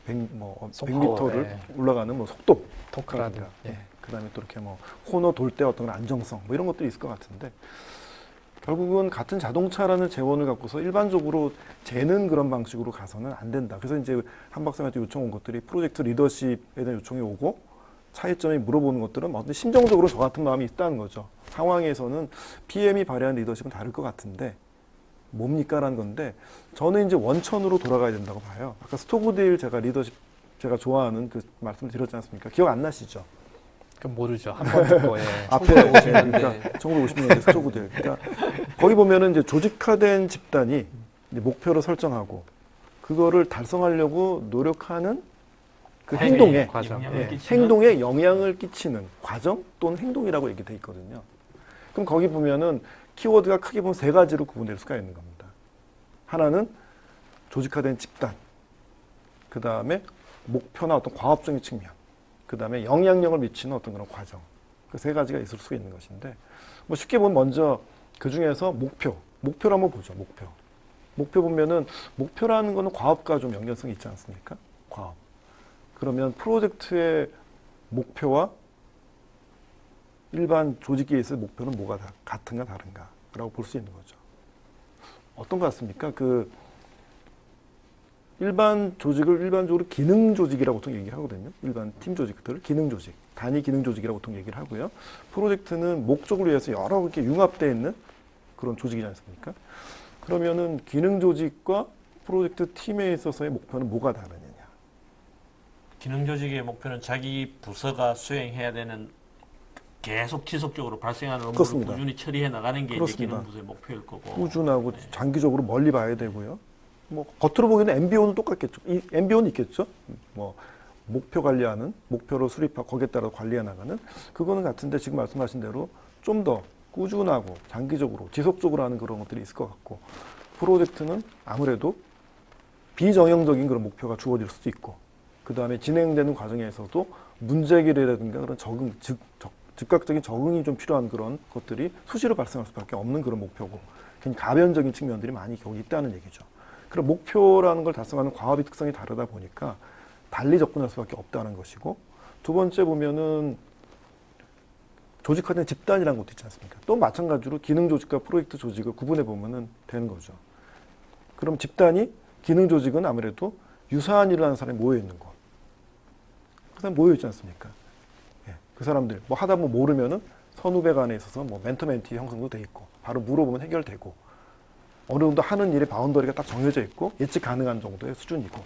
100m를 네. 올라가는 뭐 속도 토크라든가. 예. 그다음에 또 이렇게 뭐 코너 돌 때 어떤 안정성 뭐 이런 것들이 있을 것 같은데 결국은 같은 자동차라는 재원을 갖고서 일반적으로 재는 그런 방식으로 가서는 안 된다. 그래서 이제 한 박사님한테 요청 온 것들이 프로젝트 리더십에 대한 요청이 오고 차이점이 물어보는 것들은 어떤 심정적으로 저 같은 마음이 있다는 거죠. 상황에서는 PM이 발휘한 리더십은 다를 것 같은데 뭡니까? 라는 건데 저는 이제 원천으로 돌아가야 된다고 봐요. 아까 스토그데일 제가 리더십 제가 좋아하는 그 말씀을 드렸지 않습니까? 기억 안 나시죠? 그럼 모르죠. 한 번 듣고 예. 앞에 1950년대. 그러니까 1950년대 스토그데일. 그러니까 거기 보면은 이제 조직화된 집단이 이제 목표를 설정하고 그거를 달성하려고 노력하는 그 행동에 과정. 영향을 예. 끼치는 행동에 영향을 끼치는 과정 또는 행동이라고 얘기돼 있거든요. 그럼 거기 보면은 키워드가 크게 보면 세 가지로 구분될 수가 있는 겁니다. 하나는 조직화된 집단, 그 다음에 목표나 어떤 과업적인 측면, 그 다음에 영향력을 미치는 어떤 그런 과정. 그 세 가지가 있을 수 있는 것인데, 뭐 쉽게 보면 먼저 그 중에서 목표를 한번 보죠. 목표 보면은 목표라는 거는 과업과 좀 연결성이 있지 않습니까? 과업. 그러면 프로젝트의 목표와 일반 조직에 있을 목표는 뭐가 같은가 다른가라고 볼 수 있는 거죠. 어떤 것 같습니까? 그 일반 조직을 일반적으로 기능 조직이라고 보통 얘기를 하거든요. 일반 팀 조직들을 기능 조직, 단위 기능 조직이라고 보통 얘기를 하고요. 프로젝트는 목적을 위해서 여러 이렇게 융합되어 있는 그런 조직이지 않습니까? 그러면은 기능 조직과 프로젝트 팀에 있어서의 목표는 뭐가 다르느냐? 기능 조직의 목표는 자기 부서가 수행해야 되는 계속 지속적으로 발생하는 업무를 그렇습니다. 꾸준히 처리해 나가는 게 이제 그렇습니다. 기능부서의 목표일 거고. 꾸준하고 장기적으로 멀리 봐야 되고요. 뭐 겉으로 보기에는 MBO는 똑같겠죠. 이 MBO는 있겠죠. 뭐 목표 관리하는, 목표로 수립하고 거기에 따라 관리해 나가는 그거는 같은데 지금 말씀하신 대로 좀 더 꾸준하고 장기적으로 지속적으로 하는 그런 것들이 있을 것 같고 프로젝트는 아무래도 비정형적인 그런 목표가 주어질 수도 있고 그 다음에 진행되는 과정에서도 문제기라든가 그런 즉각적인 적응이 좀 필요한 그런 것들이 수시로 발생할 수밖에 없는 그런 목표고 굉장히 가변적인 측면들이 많이 거기 있다는 얘기죠. 그럼 목표라는 걸 달성하는 과업의 특성이 다르다 보니까 달리 접근할 수밖에 없다는 것이고 두 번째 보면은 조직화된 집단이라는 것도 있지 않습니까? 또 마찬가지로 기능 조직과 프로젝트 조직을 구분해 보면은 되는 거죠. 그럼 집단이 기능 조직은 아무래도 유사한 일을 하는 사람이 모여 있는 곳. 그 사람 모여 있지 않습니까? 예, 그 사람들 뭐 하다 보면 모르면은 선후배 간에 있어서 뭐 멘토 멘티 형성도 돼 있고 바로 물어보면 해결되고 어느 정도 하는 일의 바운더리가 딱 정해져 있고 예측 가능한 정도의 수준이고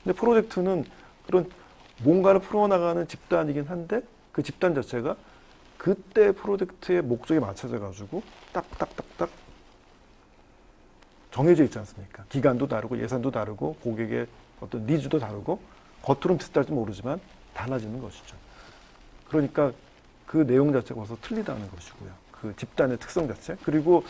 근데 프로젝트는 그런 뭔가를 풀어나가는 집단이긴 한데 그 집단 자체가 그때 프로젝트의 목적에 맞춰져 가지고 딱딱딱딱 정해져 있지 않습니까? 기간도 다르고 예산도 다르고 고객의 어떤 니즈도 다르고 겉으로는 비슷할지 모르지만 달라지는 것이죠. 그러니까 그 내용 자체가 벌써 틀리다는 것이고요. 그 집단의 특성 자체. 그리고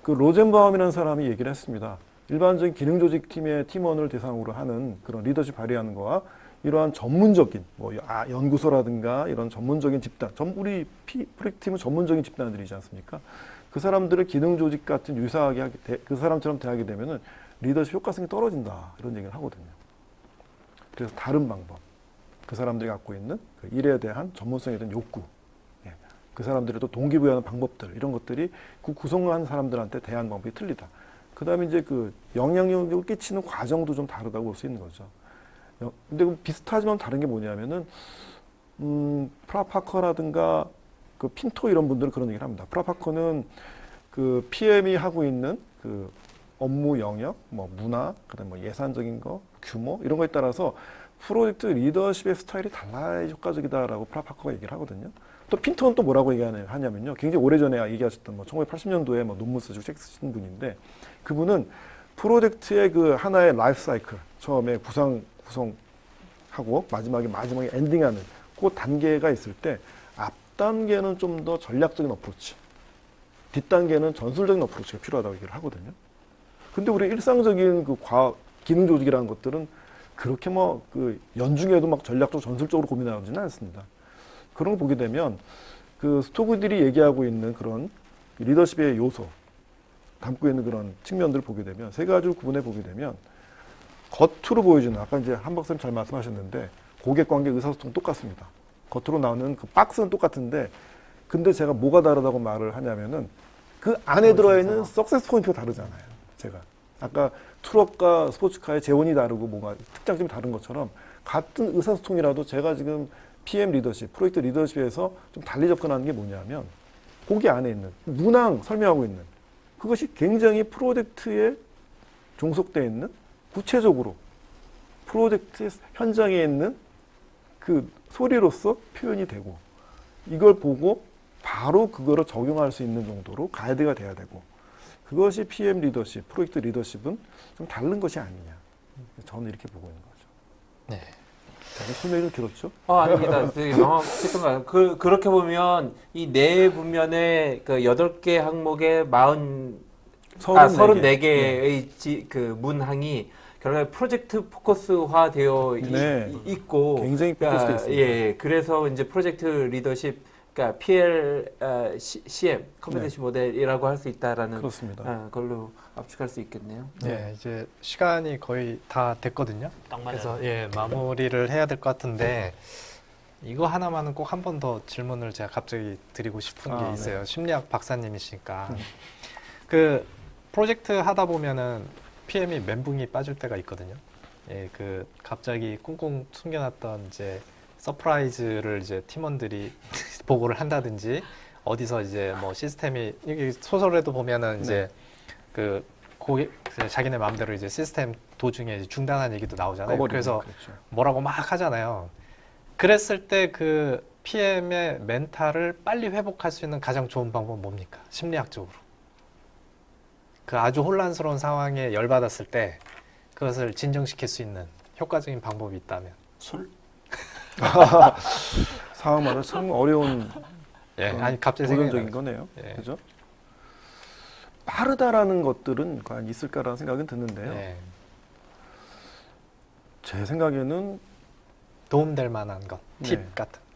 그 로젠바움이라는 사람이 얘기를 했습니다. 일반적인 기능조직팀의 팀원을 대상으로 하는 그런 리더십 발휘하는 거와 이러한 전문적인 뭐 연구소라든가 이런 전문적인 집단, 우리 프로젝트팀은 전문적인 집단들이지 않습니까? 그 사람들을 기능조직 같은 유사하게 그 사람처럼 대하게 되면은 리더십 효과성이 떨어진다 이런 얘기를 하거든요. 그래서 다른 방법, 그 사람들이 갖고 있는 그 일에 대한 전문성에 대한 욕구, 그 사람들의 또 동기부여하는 방법들 이런 것들이 그 구성한 사람들한테 대한 방법이 틀리다. 그 다음에 이제 그 영향력을 끼치는 과정도 좀 다르다고 볼 수 있는 거죠. 근데 비슷하지만 다른 게 뭐냐면은 프라파커라든가 그 핀토 이런 분들은 그런 얘기를 합니다. 프라파커는 그 PM이 하고 있는 그 업무 영역, 뭐 문화, 그다음 뭐 예산적인 거, 규모 이런 거에 따라서 프로젝트 리더십의 스타일이 달라야 효과적이다라고 프라파커가 얘기를 하거든요. 또 핀토는 또 뭐라고 얘기하냐면요. 굉장히 오래전에 얘기하셨던 뭐 1980년도에 뭐 논문 쓰시고 책 쓰신 분인데 그분은 프로젝트의 그 하나의 라이프 사이클 처음에 구성하고 마지막에 엔딩하는 그 단계가 있을 때 앞 단계는 좀 더 전략적인 어프로치, 뒷 단계는 전술적인 어프로치가 필요하다고 얘기를 하거든요. 근데 우리 일상적인 그 기능 조직이라는 것들은 그렇게 뭐 그 연중에도 막 전략적 전술적으로 고민하지는 않습니다. 그런 거 보게 되면 그 스토그들이 얘기하고 있는 그런 리더십의 요소 담고 있는 그런 측면들을 보게 되면 세 가지를 구분해 보게 되면 겉으로 보여주는 아까 이제 한 박사님 잘 말씀하셨는데 고객 관계 의사소통 똑같습니다. 겉으로 나오는 그 박스는 똑같은데 근데 제가 뭐가 다르다고 말을 하냐면은 그 안에 들어있는 석세스 포인트가 다르잖아요. 제가 아까 트럭과 스포츠카의 재원이 다르고 뭔가 특장점이 다른 것처럼 같은 의사소통이라도 제가 지금 PM 리더십, 프로젝트 리더십에서 좀 달리 접근하는 게 뭐냐면 거기 안에 있는 문항 설명하고 있는 그것이 굉장히 프로젝트에 종속되어 있는 구체적으로 프로젝트 현장에 있는 그 소리로서 표현이 되고 이걸 보고 바로 그거를 적용할 수 있는 정도로 가이드가 돼야 되고 그것이 PM 리더십, 프로젝트 리더십은 좀 다른 것이 아니냐. 저는 이렇게 보고 있는 거죠. 네. 설명이 좀 길었죠? 아닙니다. 되게 명확했던 것 같아요. 그렇게 보면 이 네 분면의 그 8개 항목의 34개의 그 문항이 결국에 프로젝트 포커스화 되어 있고 굉장히 포커스되어 있습니다. 예, 그래서 이제 프로젝트 리더십 그러니까 PL, CM, 컴petency 모델이라고 할 수 있다라는 그렇습니다. 걸로 압축할 수 있겠네요. 네, 이제 시간이 거의 다 됐거든요. 딱 맞아요. 그래서 마무리를 해야 될 것 같은데 이거 하나만은 꼭 한 번 더 질문을 제가 갑자기 드리고 싶은 게 있어요. 심리학 박사님이시니까 그 프로젝트 하다 보면은 PM이 멘붕이 빠질 때가 있거든요. 예, 그 갑자기 꽁꽁 숨겨놨던 이제 서프라이즈를 이제 팀원들이 보고를 한다든지 어디서 이제 뭐 시스템이 여기 소설에도 보면은 이제 그 고객 자기네 마음대로 이제 시스템 도중에 이제 중단한 얘기도 나오잖아요. 그래서 그렇죠. 뭐라고 막 하잖아요. 그랬을 때 그 PM의 멘탈을 빨리 회복할 수 있는 가장 좋은 방법은 뭡니까? 심리학적으로. 그 아주 혼란스러운 상황에 열받았을 때 그것을 진정시킬 수 있는 효과적인 방법이 있다면. 술? 상황마다 참 어려운 예, 아니 갑자기 생각이 도전적인 나요. 거네요. 예. 그죠? 빠르다라는 것들은 과연 있을까라는 생각은 드는데요. 예. 제 생각에는 도움될 만한 것, 팁 네. 같은 거.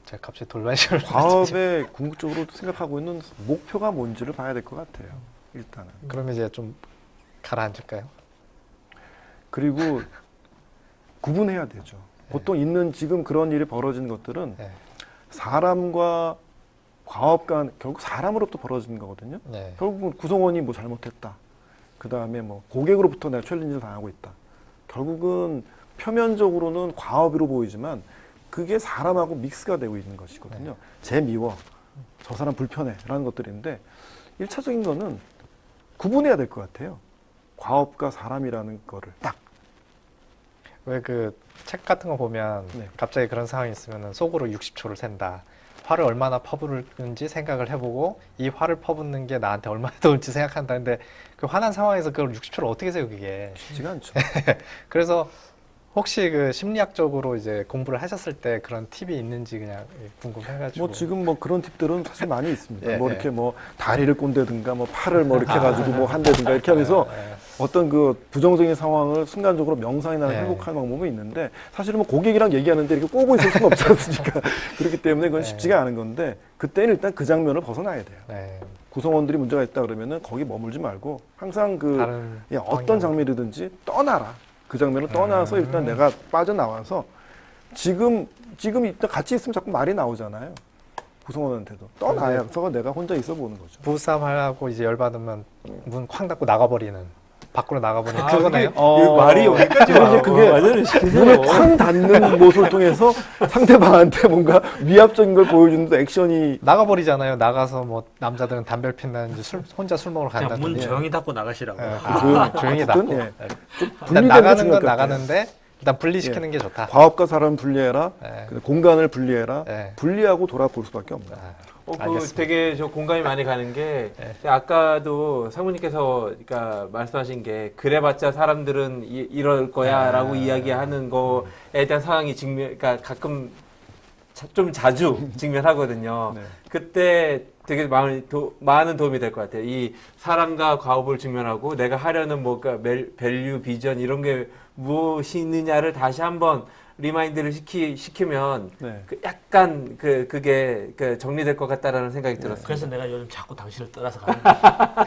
제가 갑자기 돌발식을 과업에 궁극적으로 생각하고 있는 목표가 뭔지를 봐야 될 것 같아요. 일단은. 그러면 이제 좀 가라앉을까요? 그리고 구분해야 되죠. 보통 있는 지금 그런 일이 벌어지는 것들은 네. 사람과 과업 간 결국 사람으로부터 벌어지는 거거든요. 네. 결국은 구성원이 뭐 잘못했다. 그 다음에 뭐 고객으로부터 내가 챌린지를 당하고 있다. 결국은 표면적으로는 과업으로 보이지만 그게 사람하고 믹스가 되고 있는 것이거든요. 쟤 미워. 저 사람 불편해. 라는 것들인데 1차적인 거는 구분해야 될 것 같아요. 과업과 사람이라는 거를 딱. 왜 그 책 같은 거 보면 네. 갑자기 그런 상황이 있으면 속으로 60초를 샌다. 화를 얼마나 퍼부을는지 생각을 해보고 이 화를 퍼붓는 게 나한테 얼마나 도울지 생각한다. 근데 그 화난 상황에서 그걸 60초를 어떻게 세요, 그게. 쉽지가 않죠. 그래서 혹시 그 심리학적으로 이제 공부를 하셨을 때 그런 팁이 있는지 그냥 궁금해가지고. 뭐 지금 뭐 그런 팁들은 사실 많이 있습니다. 예, 뭐 예. 이렇게 뭐 다리를 꼰대든가 뭐 팔을 뭐 이렇게 해가지고 뭐 한다든가 이렇게 하면서 어떤 그 부정적인 상황을 순간적으로 명상이나 예. 회복하는 방법이 있는데 사실은 뭐 고객이랑 얘기하는데 이렇게 꼬고 있을 수는 없지 않습니까? 그렇기 때문에 그건 예. 쉽지가 않은 건데 그때는 일단 그 장면을 벗어나야 돼요. 네. 구성원들이 문제가 있다 그러면은 거기 머물지 말고 항상 그 다른 예, 어떤 방향으로. 장면이든지 떠나라. 그 장면을 떠나서 일단 내가 빠져나와서 지금 일단 같이 있으면 자꾸 말이 나오잖아요. 구성원한테도 떠나서 내가 혼자 있어 보는 거죠. 부부싸움하고 이제 열받으면 문 쾅 닫고 나가버리는, 밖으로 나가버리는 아, 그거네요. 이게 말이 여기까지 근데 이제 그게 완전히 시키세요. 문을 쾅 닫는 모습을 통해서 상대방한테 뭔가 위압적인 걸 보여주는 액션이 나가버리잖아요. 나가서 뭐 남자들은 담배를 핀다든지 혼자 술 먹으러 그냥 간다든지. 문 조용히 닫고 나가시라고. 조용히 어쨌든, 닫고. 예. 좀 일단 분리되는 게 나가는 중요할 건 것 같아요. 나가는데 일단 분리시키는 게 좋다. 과업과 사람 분리해라. 예. 그 공간을 분리해라. 예. 분리하고 돌아볼 수밖에 없는 거예요. 아, 그 알겠습니다. 되게 저 공감이 많이 가는 게 네. 아까도 사모님께서 그러니까 말씀하신 게 그래봤자 사람들은 이럴 거야라고 이야기하는 거에 대한 상황이 그러니까 가끔 좀 자주 직면하거든요. 네. 그때 되게 많은 도움이 될 것 같아요. 이 사람과 과업을 직면하고 내가 하려는 뭐가 밸류, 비전 이런 게 무엇이 있느냐를 다시 한번 리마인드를 시키면 네. 그 약간 그게 정리될 것 같다라는 생각이 들었어요. 그래서 내가 요즘 자꾸 당신을 떠나서 가는 거야.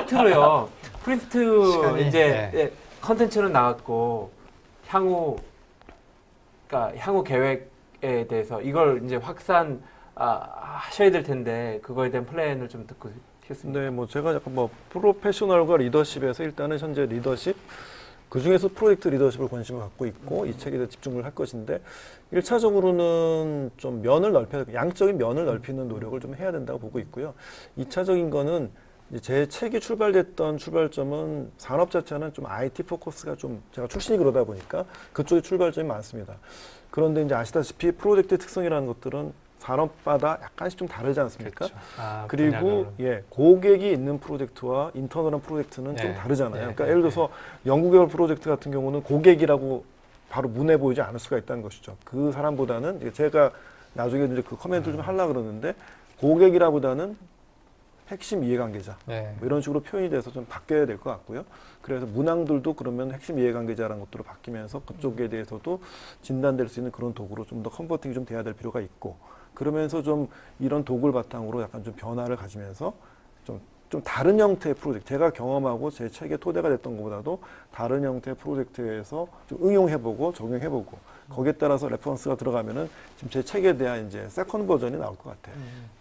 끝으로요. 프린스트 시간이, 이제 네. 컨텐츠는 나왔고 그러니까 향후 계획에 대해서 이걸 이제 하셔야 될 텐데 그거에 대한 플랜을 좀 듣고 싶습니다. 네, 뭐 제가 약간 뭐 프로페셔널과 리더십에서 일단은 현재 리더십 그 중에서 프로젝트 리더십을 관심을 갖고 있고 이 책에 대해 집중을 할 것인데 1차적으로는 좀 면을 양적인 면을 넓히는 노력을 좀 해야 된다고 보고 있고요. 2차적인 거는 이제 제 책이 출발됐던 출발점은 산업 자체는 좀 IT 포커스가 좀 제가 출신이 그러다 보니까 그쪽에 출발점이 많습니다. 그런데 이제 아시다시피 프로젝트의 특성이라는 것들은 산업마다 약간씩 좀 다르지 않습니까? 그렇죠. 아, 그리고 분야별로. 고객이 있는 프로젝트와 인터널한 프로젝트는 좀 예, 다르잖아요. 예, 그러니까 예, 예를 들어서 연구개발 프로젝트 같은 경우는 고객이라고 바로 문해 보이지 않을 수가 있다는 것이죠. 그 사람보다는 이제 제가 나중에 이제 그 코멘트를 좀 하려고 그러는데 고객이라보다는 핵심 이해관계자 네. 뭐 이런 식으로 표현이 돼서 좀 바뀌어야 될 것 같고요. 그래서 문항들도 그러면 핵심 이해관계자라는 것들로 바뀌면서 그쪽에 대해서도 진단될 수 있는 그런 도구로 좀 더 컨버팅이 좀 돼야 될 필요가 있고 그러면서 좀 이런 도구를 바탕으로 약간 좀 변화를 가지면서 좀 다른 형태의 프로젝트, 제가 경험하고 제 책의 토대가 됐던 것보다도 다른 형태의 프로젝트에서 좀 응용해보고 적용해보고 거기에 따라서 레퍼런스가 들어가면은 지금 제 책에 대한 이제 세컨드 버전이 나올 것 같아요.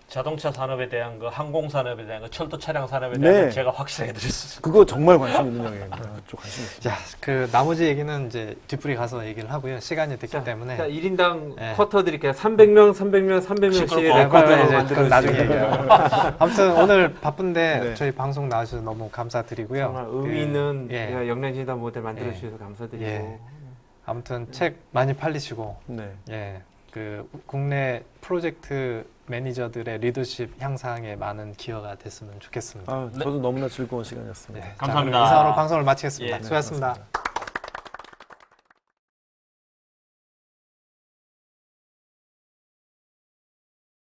자동차 산업에 대한 거, 항공 산업에 대한 거, 철도 차량 산업에 대한 네. 거 제가 확실하게 드릴 수 있습니다. 그거 정말 관심 있는 영역입니다. 그쪽 관심 있습니다. 자, 그 나머지 얘기는 이제 뒤풀이 가서 얘기를 하고요. 시간이 됐기 때문에. 자, 1인당 네. 쿼터 드릴게요. 300명씩 시끄럽고. 네, 쿼터 이제 그건 만들어 나중에 주시면 얘기해요. 아무튼 오늘 바쁜데 네. 저희 방송 나와주셔서 너무 감사드리고요. 정말 의미 있는 예. 영양진단 모델 만들어 예. 주셔서 감사드리고 예. 아무튼 책 많이 팔리시고 네. 예, 그 국내 프로젝트 매니저들의 리더십 향상에 많은 기여가 됐으면 좋겠습니다. 아, 저도 너무나 즐거운 시간이었습니다. 예, 자, 감사합니다. 그럼 이상으로 방송을 마치겠습니다. 예. 수고하셨습니다. 고맙습니다.